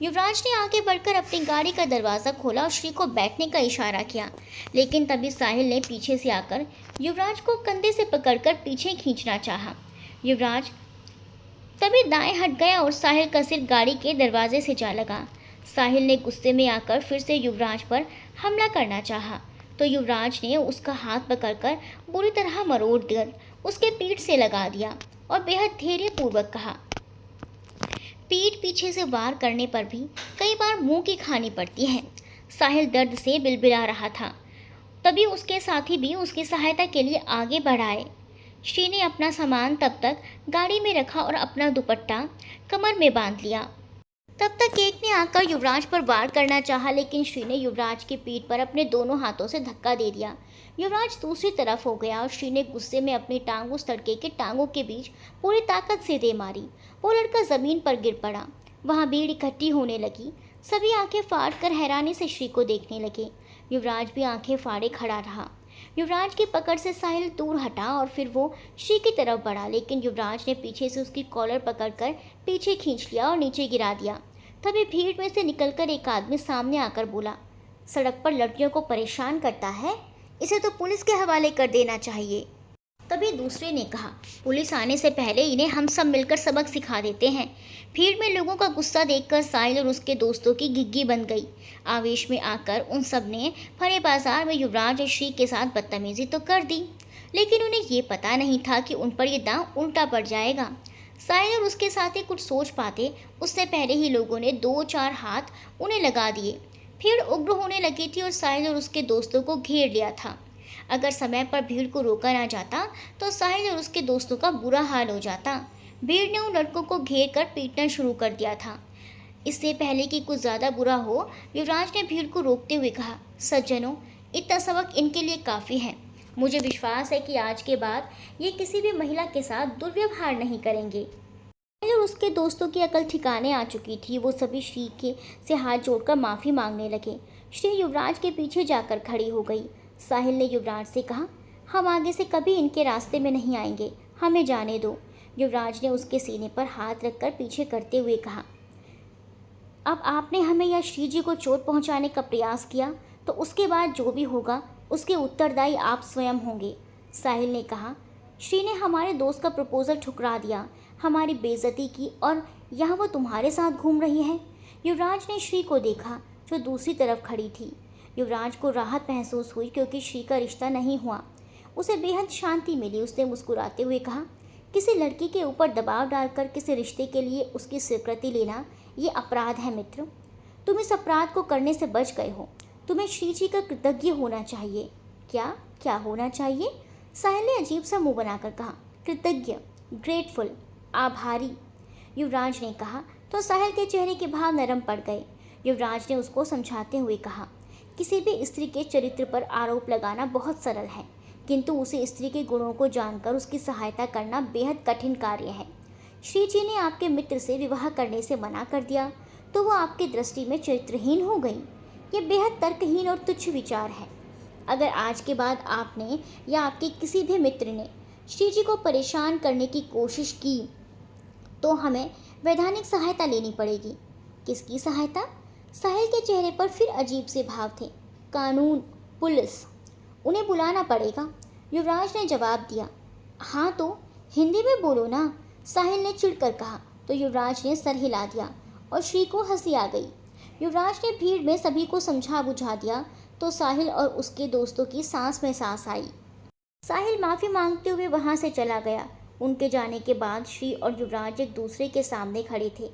युवराज ने आगे बढ़कर अपनी गाड़ी का दरवाज़ा खोला और श्री को बैठने का इशारा किया, लेकिन तभी साहिल ने पीछे से आकर युवराज को कंधे से पकड़कर पीछे खींचना चाहा। युवराज तभी दाएं हट गया और साहिल का सिर गाड़ी के दरवाजे से जा लगा। साहिल ने गुस्से में आकर फिर से युवराज पर हमला करना चाहा, तो युवराज ने उसका हाथ पकड़कर बुरी तरह मरोड़ कर उसके पीठ से लगा दिया और बेहद धैर्यपूर्वक कहा। पीठ पीछे से वार करने पर भी कई बार मुंह की खानी पड़ती है। साहिल दर्द से बिलबिला रहा था। तभी उसके साथी भी उसकी सहायता के लिए आगे बढ़ाए। श्री ने अपना सामान तब तक गाड़ी में रखा और अपना दुपट्टा कमर में बांध लिया। तब तक एक ने आकर युवराज पर वार करना चाहा, लेकिन श्री ने युवराज की पीठ पर अपने दोनों हाथों से धक्का दे दिया। युवराज दूसरी तरफ हो गया और श्री ने गुस्से में अपनी टांग उस लड़के के टांगों के बीच पूरी ताकत से दे मारी। वो लड़का जमीन पर गिर पड़ा। वहाँ भीड़ इकट्ठी होने लगी। सभी आंखें फाड़ कर हैरानी से श्री को देखने लगे। युवराज भी आंखें फाड़े खड़ा रहा। युवराज की पकड़ से साहिल दूर हटा और फिर वो श्री की तरफ बढ़ा, लेकिन युवराज ने पीछे से उसकी कॉलर पकड़कर पीछे खींच लिया और नीचे गिरा दिया। तभी भीड़ में से निकलकर एक आदमी सामने आकर बोला, सड़क पर लड़कियों को परेशान करता है, इसे तो पुलिस के हवाले कर देना चाहिए। तभी दूसरे ने कहा, पुलिस आने से पहले इन्हें हम सब मिलकर सबक सिखा देते हैं। भीड़ में लोगों का गुस्सा देखकर साहिल और उसके दोस्तों की घिघी बन गई। आवेश में आकर उन सब ने भरे बाजार में युवराज और श्री के साथ बदतमीजी तो कर दी, लेकिन उन्हें ये पता नहीं था कि उन पर यह दांव उल्टा पड़ जाएगा। साहिल और उसके साथी कुछ सोच पाते उससे पहले ही लोगों ने 2-4 हाथ उन्हें लगा दिए। भीड़ उग्र होने लगी थी और साहिल और उसके दोस्तों को घेर लिया था। अगर समय पर भीड़ को रोका ना जाता तो साहिल और उसके दोस्तों का बुरा हाल हो जाता। भीड़ ने उन लड़कों को घेर कर पीटना शुरू कर दिया था। इससे पहले कि कुछ ज़्यादा बुरा हो, युवराज ने भीड़ को रोकते हुए कहा, सज्जनों, इतना सबक इनके लिए काफ़ी है। मुझे विश्वास है कि आज के बाद ये किसी भी महिला के साथ दुर्व्यवहार नहीं करेंगे। और उसके दोस्तों की अकल ठिकाने आ चुकी थी। वो सभी श्री के से हाथ जोड़कर माफ़ी मांगने लगे। श्री युवराज के पीछे जाकर खड़ी हो गई। साहिल ने युवराज से कहा, हम आगे से कभी इनके रास्ते में नहीं आएंगे, हमें जाने दो। युवराज ने उसके सीने पर हाथ रखकर पीछे करते हुए कहा, अब आपने हमें या श्री जी को चोट पहुंचाने का प्रयास किया तो उसके बाद जो भी होगा उसके उत्तरदायी आप स्वयं होंगे। साहिल ने कहा, श्री ने हमारे दोस्त का प्रपोजल ठुकरा दिया, हमारी बेइज्जती की और यहाँ वो तुम्हारे साथ घूम रही है। युवराज ने श्री को देखा जो दूसरी तरफ खड़ी थी। युवराज को राहत महसूस हुई क्योंकि श्री का रिश्ता नहीं हुआ। उसे बेहद शांति मिली। उसने मुस्कुराते हुए कहा, किसी लड़की के ऊपर दबाव डालकर किसी रिश्ते के लिए उसकी स्वीकृति लेना ये अपराध है मित्र। तुम इस अपराध को करने से बच गए हो। तुम्हें श्री जी का कृतज्ञ होना चाहिए। क्या होना चाहिए? साहिल ने अजीब सा मुंह बनाकर कहा, कृतज्ञ, ग्रेटफुल, आभारी। युवराज ने कहा तो साहिल के चेहरे के भाव नरम पड़ गए। युवराज ने उसको समझाते हुए कहा, किसी भी स्त्री के चरित्र पर आरोप लगाना बहुत सरल है, किंतु उसे स्त्री के गुणों को जानकर उसकी सहायता करना बेहद कठिन कार्य है। श्री जी ने आपके मित्र से विवाह करने से मना कर दिया तो वो आपकी दृष्टि में चरित्रहीन हो गई। ये बेहद तर्कहीन और तुच्छ विचार है। अगर आज के बाद आपने या आपके किसी भी मित्र ने श्री जी को परेशान करने की कोशिश की तो हमें वैधानिक सहायता लेनी पड़ेगी। किसकी सहायता? साहिल के चेहरे पर फिर अजीब से भाव थे। कानून, पुलिस, उन्हें बुलाना पड़ेगा, युवराज ने जवाब दिया। हाँ तो हिंदी में बोलो ना, साहिल ने चिढ़कर कहा। तो युवराज ने सर हिला दिया और श्री को हंसी आ गई। युवराज ने भीड़ में सभी को समझा बुझा दिया तो साहिल और उसके दोस्तों की सांस में सांस आई। साहिल माफ़ी मांगते हुए वहाँ से चला गया। उनके जाने के बाद श्री और युवराज एक दूसरे के सामने खड़े थे।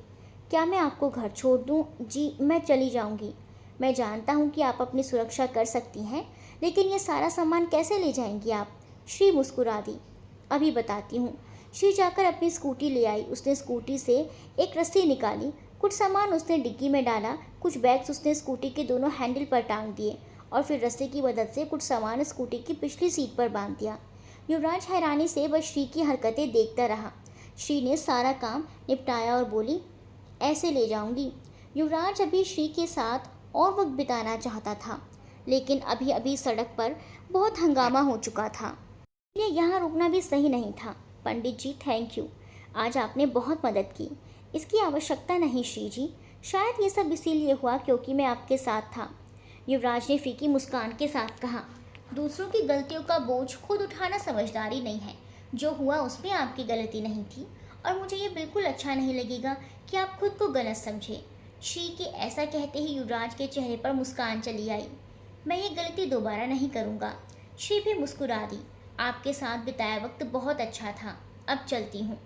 क्या मैं आपको घर छोड़ दूँ? जी, मैं चली जाऊँगी। मैं जानता हूँ कि आप अपनी सुरक्षा कर सकती हैं, लेकिन ये सारा सामान कैसे ले जाएंगी आप? श्री मुस्कुरा दी। अभी बताती हूँ। श्री जाकर अपनी स्कूटी ले आई। उसने स्कूटी से एक रस्सी निकाली, कुछ सामान उसने डिग्गी में डाला, कुछ बैग्स उसने स्कूटी के दोनों हैंडल पर टांग दिए और फिर रस्सी की मदद से कुछ सामान स्कूटी की पिछली सीट पर बांध दिया। युवराज हैरानी से बस श्री की हरकतें देखता रहा। श्री ने सारा काम निपटाया और बोली, ऐसे ले जाऊंगी। युवराज अभी श्री के साथ और वक्त बिताना चाहता था, लेकिन अभी अभी सड़क पर बहुत हंगामा हो चुका था, इसलिए यहाँ रुकना भी सही नहीं था। पंडित जी, थैंक यू, आज आपने बहुत मदद की। इसकी आवश्यकता नहीं श्री जी, शायद ये सब इसीलिए हुआ क्योंकि मैं आपके साथ था। युवराज ने फीकी मुस्कान के साथ कहा। दूसरों की गलतियों का बोझ खुद उठाना समझदारी नहीं है। जो हुआ उसमें आपकी गलती नहीं थी और मुझे ये बिल्कुल अच्छा नहीं लगेगा कि आप खुद को गलत समझे। श्री के ऐसा कहते ही युवराज के चेहरे पर मुस्कान चली आई। मैं ये गलती दोबारा नहीं करूँगा। श्री भी मुस्कुरा दी। आपके साथ बिताया वक्त बहुत अच्छा था, अब चलती हूँ।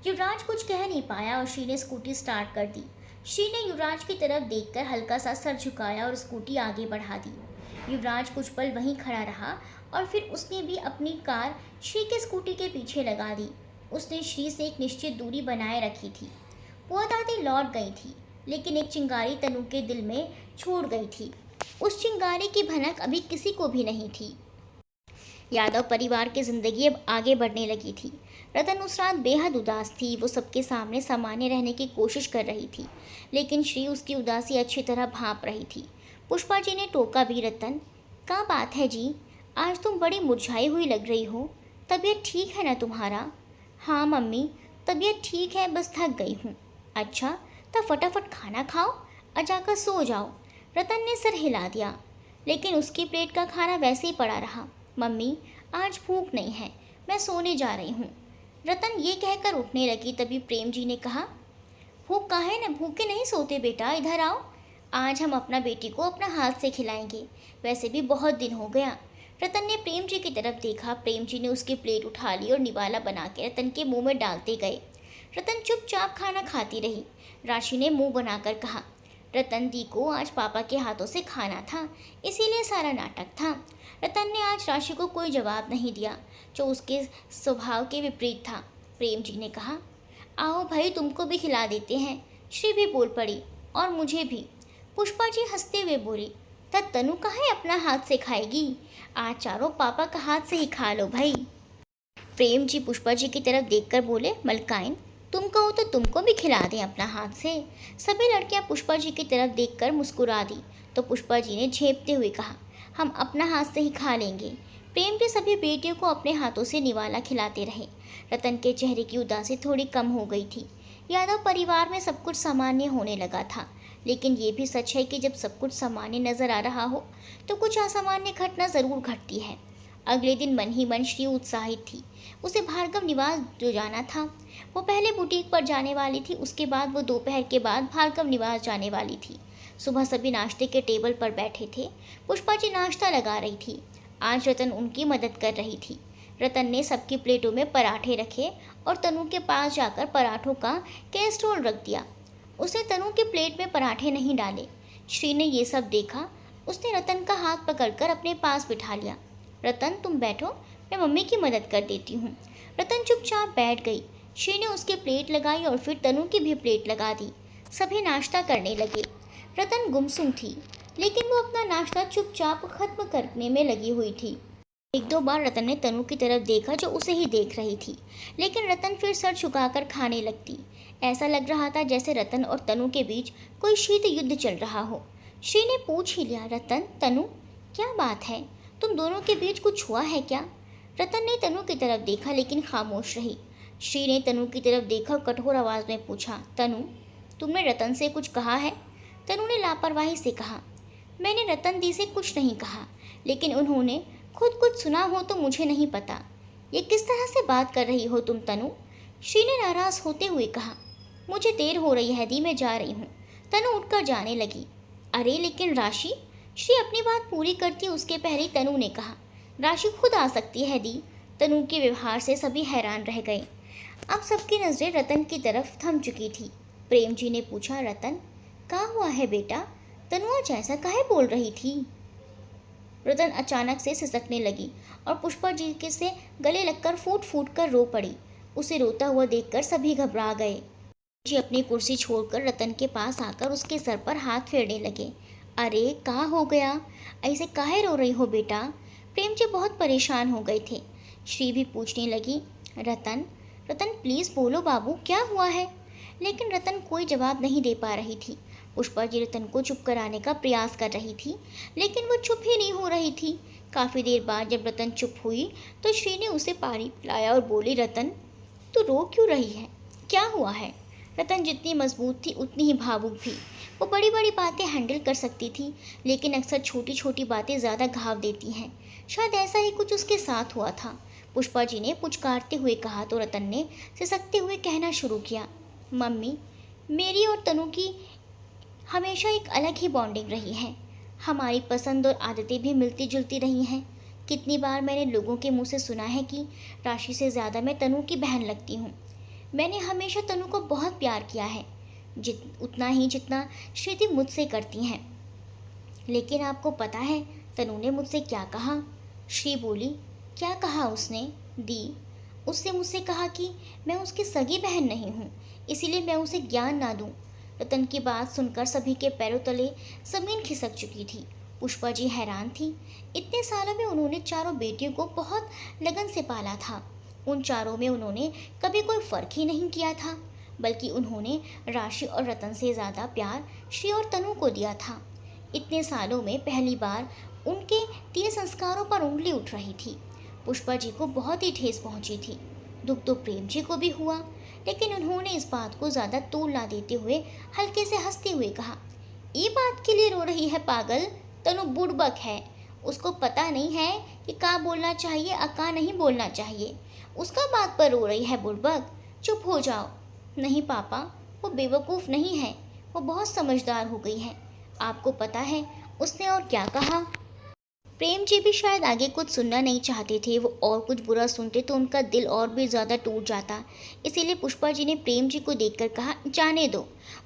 युवराज कुछ कह नहीं पाया और श्री ने स्कूटी स्टार्ट कर दी। श्री ने युवराज की तरफ देखकर हल्का सा सर झुकाया और स्कूटी आगे बढ़ा दी। युवराज कुछ पल वहीं खड़ा रहा और फिर उसने भी अपनी कार श्री के स्कूटी के पीछे लगा दी। उसने श्री से एक निश्चित दूरी बनाए रखी थी। वो दादी लौट गई थी, लेकिन एक चिंगारी तनु के दिल में छोड़ गई थी। उस चिंगारी की भनक अभी किसी को भी नहीं थी। यादव परिवार की जिंदगी अब आगे बढ़ने लगी थी। रतन उस रात बेहद उदास थी। वो सबके सामने सामान्य रहने की कोशिश कर रही थी, लेकिन श्री उसकी उदासी अच्छी तरह भांप रही थी। पुष्पा जी ने टोका भी, रतन, क्या बात है जी, आज तुम बड़ी मुरझाई हुई लग रही हो। तबीयत ठीक है ना तुम्हारा? हाँ मम्मी, तबीयत ठीक है, बस थक गई हूँ। अच्छा, तब फटाफट खाना खाओ और जाकर सो जाओ। रतन ने सर हिला दिया, लेकिन उसकी प्लेट का खाना वैसे ही पड़ा रहा। मम्मी, आज भूख नहीं है, मैं सोने जा रही हूँ। रतन ये कहकर उठने लगी, तभी प्रेम जी ने कहा, भूख काहे न, भूखे नहीं सोते बेटा, इधर आओ। आज हम अपना बेटी को अपना हाथ से खिलाएंगे, वैसे भी बहुत दिन हो गया। रतन ने प्रेम जी की तरफ देखा। प्रेम जी ने उसकी प्लेट उठा ली और निवाला बना के रतन के मुंह में डालते गए। रतन चुपचाप खाना खाती रही। राशि ने मुंह बनाकर कहा, रतन दी को आज पापा के हाथों से खाना था, इसीलिए सारा नाटक था। रतन ने आज राशि को कोई जवाब नहीं दिया, जो उसके स्वभाव के विपरीत था। प्रेम जी ने कहा, आओ भाई, तुमको भी खिला देते हैं। श्री भी बोल पड़ी, और मुझे भी। पुष्पा जी हंसते हुए बोली, तब तनु कहाँ अपना हाथ से खाएगी? आज चारों पापा का हाथ से ही खा लो भाई। प्रेम जी पुष्पा जी की तरफ देखकर बोले, मलकाइन, तुम कहो तो तुमको भी खिला दें अपना हाथ से। सभी लड़कियां पुष्पा जी की तरफ देखकर मुस्कुरा दी, तो पुष्पा जी ने झेपते हुए कहा, हम अपना हाथ से ही खा लेंगे। प्रेम जी सभी बेटियों को अपने हाथों से निवाला खिलाते रहे। रतन के चेहरे की उदासी थोड़ी कम हो गई थी। यादव परिवार में सब कुछ सामान्य होने लगा था, लेकिन ये भी सच है कि जब सब कुछ सामान्य नजर आ रहा हो तो कुछ असामान्य घटना ज़रूर घटती है। अगले दिन मन ही मन श्री उत्साहित थी। उसे भार्गव निवास जो जाना था। वो पहले बुटीक पर जाने वाली थी, उसके बाद वो दोपहर के बाद भार्गव निवास जाने वाली थी। सुबह सभी नाश्ते के टेबल पर बैठे थे। पुष्पा जी नाश्ता लगा रही थी। आज रतन उनकी मदद कर रही थी। रतन ने सबकी प्लेटों में पराठे रखे और तनु के पास जाकर पराठों का कैसरोल रख दिया। उसने तनु के प्लेट में पराठे नहीं डाले। श्री ने ये सब देखा। उसने रतन का हाथ पकड़कर अपने पास बिठा लिया। रतन, तुम बैठो, मैं मम्मी की मदद कर देती हूँ। रतन चुपचाप बैठ गई। श्री ने उसकी प्लेट लगाई और फिर तनु की भी प्लेट लगा दी। सभी नाश्ता करने लगे। रतन गुमसुम थी, लेकिन वो अपना नाश्ता चुपचाप खत्म करने में लगी हुई थी। एक दो बार रतन ने तनु की तरफ देखा जो उसे ही देख रही थी, लेकिन रतन फिर सर झुकाकर खाने लगती। ऐसा लग रहा था जैसे रतन और तनु के बीच कोई शीत युद्ध चल रहा हो। श्री ने पूछ ही लिया, रतन, तनु, क्या बात है? तुम दोनों के बीच कुछ हुआ है क्या? रतन ने तनु की तरफ देखा लेकिन खामोश रही। श्री ने तनु की तरफ देखा और कठोर आवाज में पूछा, तनु, तुमने रतन से कुछ कहा है? तनु ने लापरवाही से कहा, मैंने रतन दी से कुछ नहीं कहा, लेकिन उन्होंने खुद कुछ सुना हो तो मुझे नहीं पता। ये किस तरह से बात कर रही हो तुम, तनु? श्री ने नाराज होते हुए कहा, मुझे देर हो रही है दी, मैं जा रही हूँ। तनु उठकर जाने लगी। अरे लेकिन राशि, श्री अपनी बात पूरी करती उसके पहले तनु ने कहा, राशि खुद आ सकती है दी। तनु के व्यवहार से सभी हैरान रह गए। अब सबकी नजरें रतन की तरफ थम चुकी थी। प्रेम जी ने पूछा, रतन, क्या हुआ है बेटा? तनु आज ऐसा काहे बोल रही थी? रतन अचानक से सिसकने लगी और पुष्पा जी के से गले लगकर फूट फूट कर रो पड़ी। उसे रोता हुआ देखकर सभी घबरा गए। जी अपनी कुर्सी छोड़कर रतन के पास आकर उसके सर पर हाथ फेरने लगे। अरे क्या हो गया? ऐसे काहे रो रही हो बेटा? प्रेम जी बहुत परेशान हो गए थे। श्री भी पूछने लगी, रतन, रतन प्लीज़ बोलो बाबू, क्या हुआ है? लेकिन रतन कोई जवाब नहीं दे पा रही थी। पुष्पा जी रतन को चुप कराने का प्रयास कर रही थी, लेकिन वो चुप ही नहीं हो रही थी। काफ़ी देर बाद जब रतन चुप हुई तो श्री ने उसे पानी पिलाया और बोली, रतन, तू रो क्यों रही है? क्या हुआ है? रतन जितनी मजबूत थी उतनी ही भावुक भी। वो बड़ी बड़ी बातें हैंडल कर सकती थी, लेकिन अक्सर छोटी छोटी बातें ज़्यादा घाव देती हैं। शायद ऐसा ही कुछ उसके साथ हुआ था। पुष्पा जी ने पुचकारते हुए कहा तो रतन ने सिसकते हुए कहना शुरू किया, मम्मी, मेरी और तनु की हमेशा एक अलग ही बॉन्डिंग रही है। हमारी पसंद और आदतें भी मिलती जुलती रही हैं। कितनी बार मैंने लोगों के मुंह से सुना है कि राशि से ज़्यादा मैं तनु की बहन लगती हूँ। मैंने हमेशा तनु को बहुत प्यार किया है, उतना ही जितना श्रुति मुझसे करती हैं। लेकिन आपको पता है तनु ने मुझसे क्या कहा? श्री बोली, क्या कहा उसने? दी, उसने मुझसे कहा कि मैं उसकी सगी बहन नहीं हूँ, इसीलिए मैं उसे ज्ञान ना दूँ। रतन की बात सुनकर सभी के पैरों तले ज़मीन खिसक चुकी थी। पुष्पा जी हैरान थी। इतने सालों में उन्होंने चारों बेटियों को बहुत लगन से पाला था। उन चारों में उन्होंने कभी कोई फ़र्क ही नहीं किया था, बल्कि उन्होंने राशि और रतन से ज़्यादा प्यार श्री और तनु को दिया था। इतने सालों में पहली बार उनके 3 संस्कारों पर उंगली उठ रही थी। पुष्पा जी को बहुत ही ठेस पहुंची थी। दुख तो प्रेम जी को भी हुआ, लेकिन उन्होंने इस बात को ज़्यादा तूल ना देते हुए हल्के से हंसते हुए कहा, ये बात के लिए रो रही है पागल? तनु बुड़बक है, उसको पता नहीं है कि क्या बोलना चाहिए और क्या नहीं बोलना चाहिए। उसका बात पर रो रही है बुड़बक। चुप हो जाओ। नहीं पापा, वो बेवकूफ़ नहीं है, वो बहुत समझदार हो गई है। आपको पता है उसने और क्या कहा? प्रेम जी भी शायद आगे कुछ सुनना नहीं चाहते थे। वो और कुछ बुरा सुनते तो उनका दिल और भी ज़्यादा टूट जाता। इसीलिए पुष्पा जी ने प्रेम जी को देखकर कहा, जाने दो,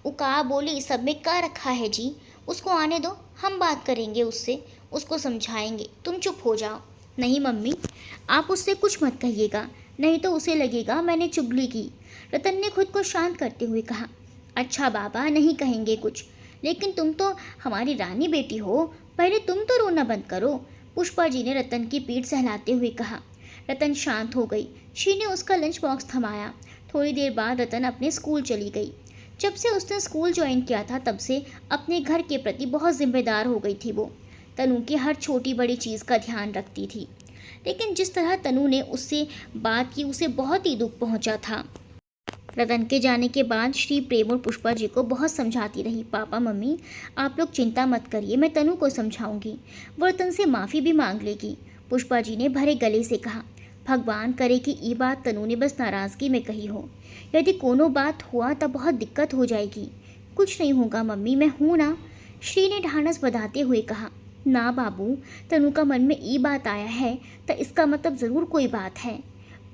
वो कहा बोली सब में क्या रखा है जी, उसको आने दो, हम बात करेंगे उससे, उसको समझाएंगे, तुम चुप हो जाओ। नहीं मम्मी, आप उससे कुछ मत कहिएगा, नहीं तो उसे लगेगा मैंने चुगली की। रतन ने खुद को शांत करते हुए कहा, अच्छा बाबा, नहीं कहेंगे कुछ, लेकिन तुम तो हमारी रानी बेटी हो, पहले तुम तो रोना बंद करो। पुष्पा जी ने रतन की पीठ सहलाते हुए कहा। रतन शांत हो गई। श्री ने उसका लंच बॉक्स थमाया। थोड़ी देर बाद रतन अपने स्कूल चली गई। जब से उसने स्कूल ज्वाइन किया था तब से अपने घर के प्रति बहुत जिम्मेदार हो गई थी। वो तनु की हर छोटी बड़ी चीज़ का ध्यान रखती थी, लेकिन जिस तरह तनु ने उससे बात की उसे बहुत ही दुख पहुंचा था। रतन के जाने के बाद श्री प्रेम और पुष्पा जी को बहुत समझाती रही, पापा मम्मी आप लोग चिंता मत करिए, मैं तनु को समझाऊंगी, वो रतन से माफ़ी भी मांग लेगी। पुष्पा जी ने भरे गले से कहा, भगवान करे कि ये बात तनु ने बस नाराज़गी में कही हो। यदि कोनो बात हुआ तब बहुत दिक्कत हो जाएगी। कुछ नहीं होगा मम्मी, मैं हूँ ना, श्री ने ढांढस बंधाते हुए कहा। ना बाबू, तनु का मन में ये बात आया है तो इसका मतलब ज़रूर कोई बात है।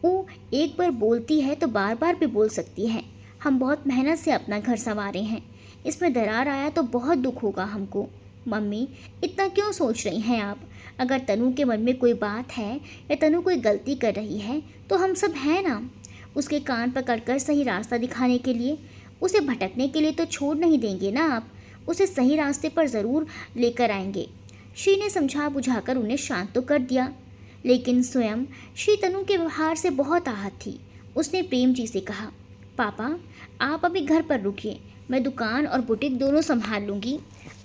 वो एक बार बोलती है तो बार बार भी बोल सकती है। हम बहुत मेहनत से अपना घर संवारे हैं, इसमें दरार आया तो बहुत दुख होगा हमको। मम्मी इतना क्यों सोच रही हैं आप? अगर तनु के मन में कोई बात है या तनु कोई गलती कर रही है तो हम सब हैं ना, उसके कान पकड़कर सही रास्ता दिखाने के लिए, उसे भटकने के लिए तो छोड़ नहीं देंगे ना आप, उसे सही रास्ते पर ज़रूर लेकर आएंगे। श्री ने समझा बुझाकर उन्हें शांत तो कर दिया, लेकिन स्वयं श्री तनु के व्यवहार से बहुत आहत थी। उसने प्रेम जी से कहा, पापा आप अभी घर पर रुकिए, मैं दुकान और बुटीक दोनों संभाल लूँगी।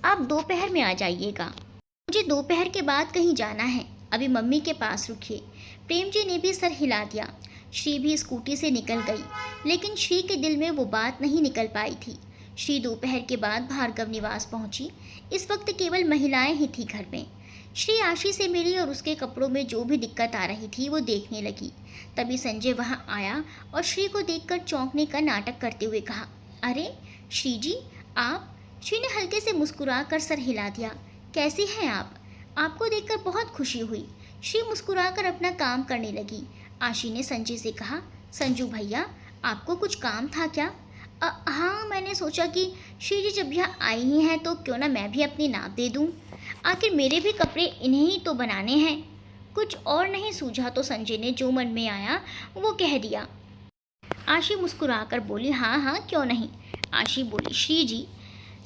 आप दोपहर में आ जाइएगा, मुझे दोपहर के बाद कहीं जाना है, अभी मम्मी के पास रुकिए। प्रेम जी ने भी सर हिला दिया। श्री भी स्कूटी से निकल गई, लेकिन श्री के दिल में वो बात नहीं निकल पाई थी। श्री दोपहर के बाद भार्गव निवास पहुंची। इस वक्त केवल महिलाएं ही थी घर में। श्री आशी से मिली और उसके कपड़ों में जो भी दिक्कत आ रही थी वो देखने लगी। तभी संजय वहां आया और श्री को देखकर चौंकने का नाटक करते हुए कहा, अरे श्री जी आप। श्री ने हल्के से मुस्कुरा कर सर हिला दिया। कैसी हैं आप? आपको देखकर बहुत खुशी हुई। श्री मुस्कुराकर अपना काम करने लगी। आशी ने संजय से कहा, संजू भैया आपको कुछ काम था क्या? हाँ, मैंने सोचा कि श्री जी जब यहाँ आई ही हैं तो क्यों ना मैं भी अपनी नाप दे दूँ। आखिर मेरे भी कपड़े इन्हें ही तो बनाने हैं। कुछ और नहीं सूझा तो संजय ने जो मन में आया वो कह दिया। आशी मुस्कुराकर बोली, हाँ हाँ क्यों नहीं। आशी बोली, श्री जी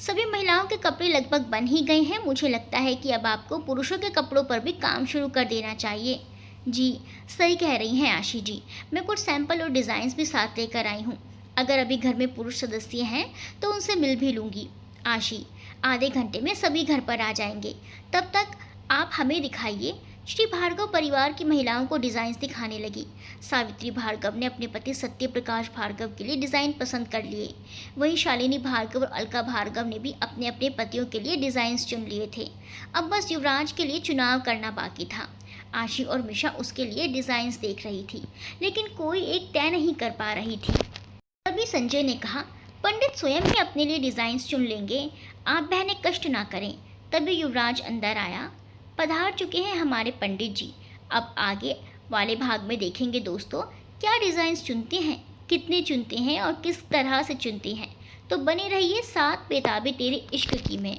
सभी महिलाओं के कपड़े लगभग बन ही गए हैं, मुझे लगता है कि अब आपको पुरुषों के कपड़ों पर भी काम शुरू कर देना चाहिए। जी सही कह रही हैं आशी जी, मैं कुछ सैंपल और डिज़ाइंस भी साथ लेकर आई हूँ। अगर अभी घर में पुरुष सदस्य हैं तो उनसे मिल भी लूँगी। आशी आधे घंटे में सभी घर पर आ जाएंगे, तब तक आप हमें दिखाइए। श्री भार्गव परिवार की महिलाओं को डिज़ाइंस दिखाने लगी। सावित्री भार्गव ने अपने पति सत्य प्रकाश भार्गव के लिए डिज़ाइन पसंद कर लिए। वहीं शालिनी भार्गव और अलका भार्गव ने भी अपने अपने पतियों के लिए डिज़ाइंस चुन लिए थे। अब बस युवराज के लिए चुनाव करना बाकी था। आशी और मिशा उसके लिए डिज़ाइंस देख रही थी, लेकिन कोई एक तय नहीं कर पा रही थी। तभी संजय ने कहा, पंडित स्वयं ही अपने लिए डिज़ाइंस चुन लेंगे, आप बहनें कष्ट ना करें। तभी युवराज अंदर आया। पधार चुके हैं हमारे पंडित जी। अब आगे वाले भाग में देखेंगे दोस्तों क्या डिज़ाइंस चुनते हैं, कितने चुनते हैं और किस तरह से चुनते हैं। तो बने रहिए साथ बेताबी तेरे इश्क की में।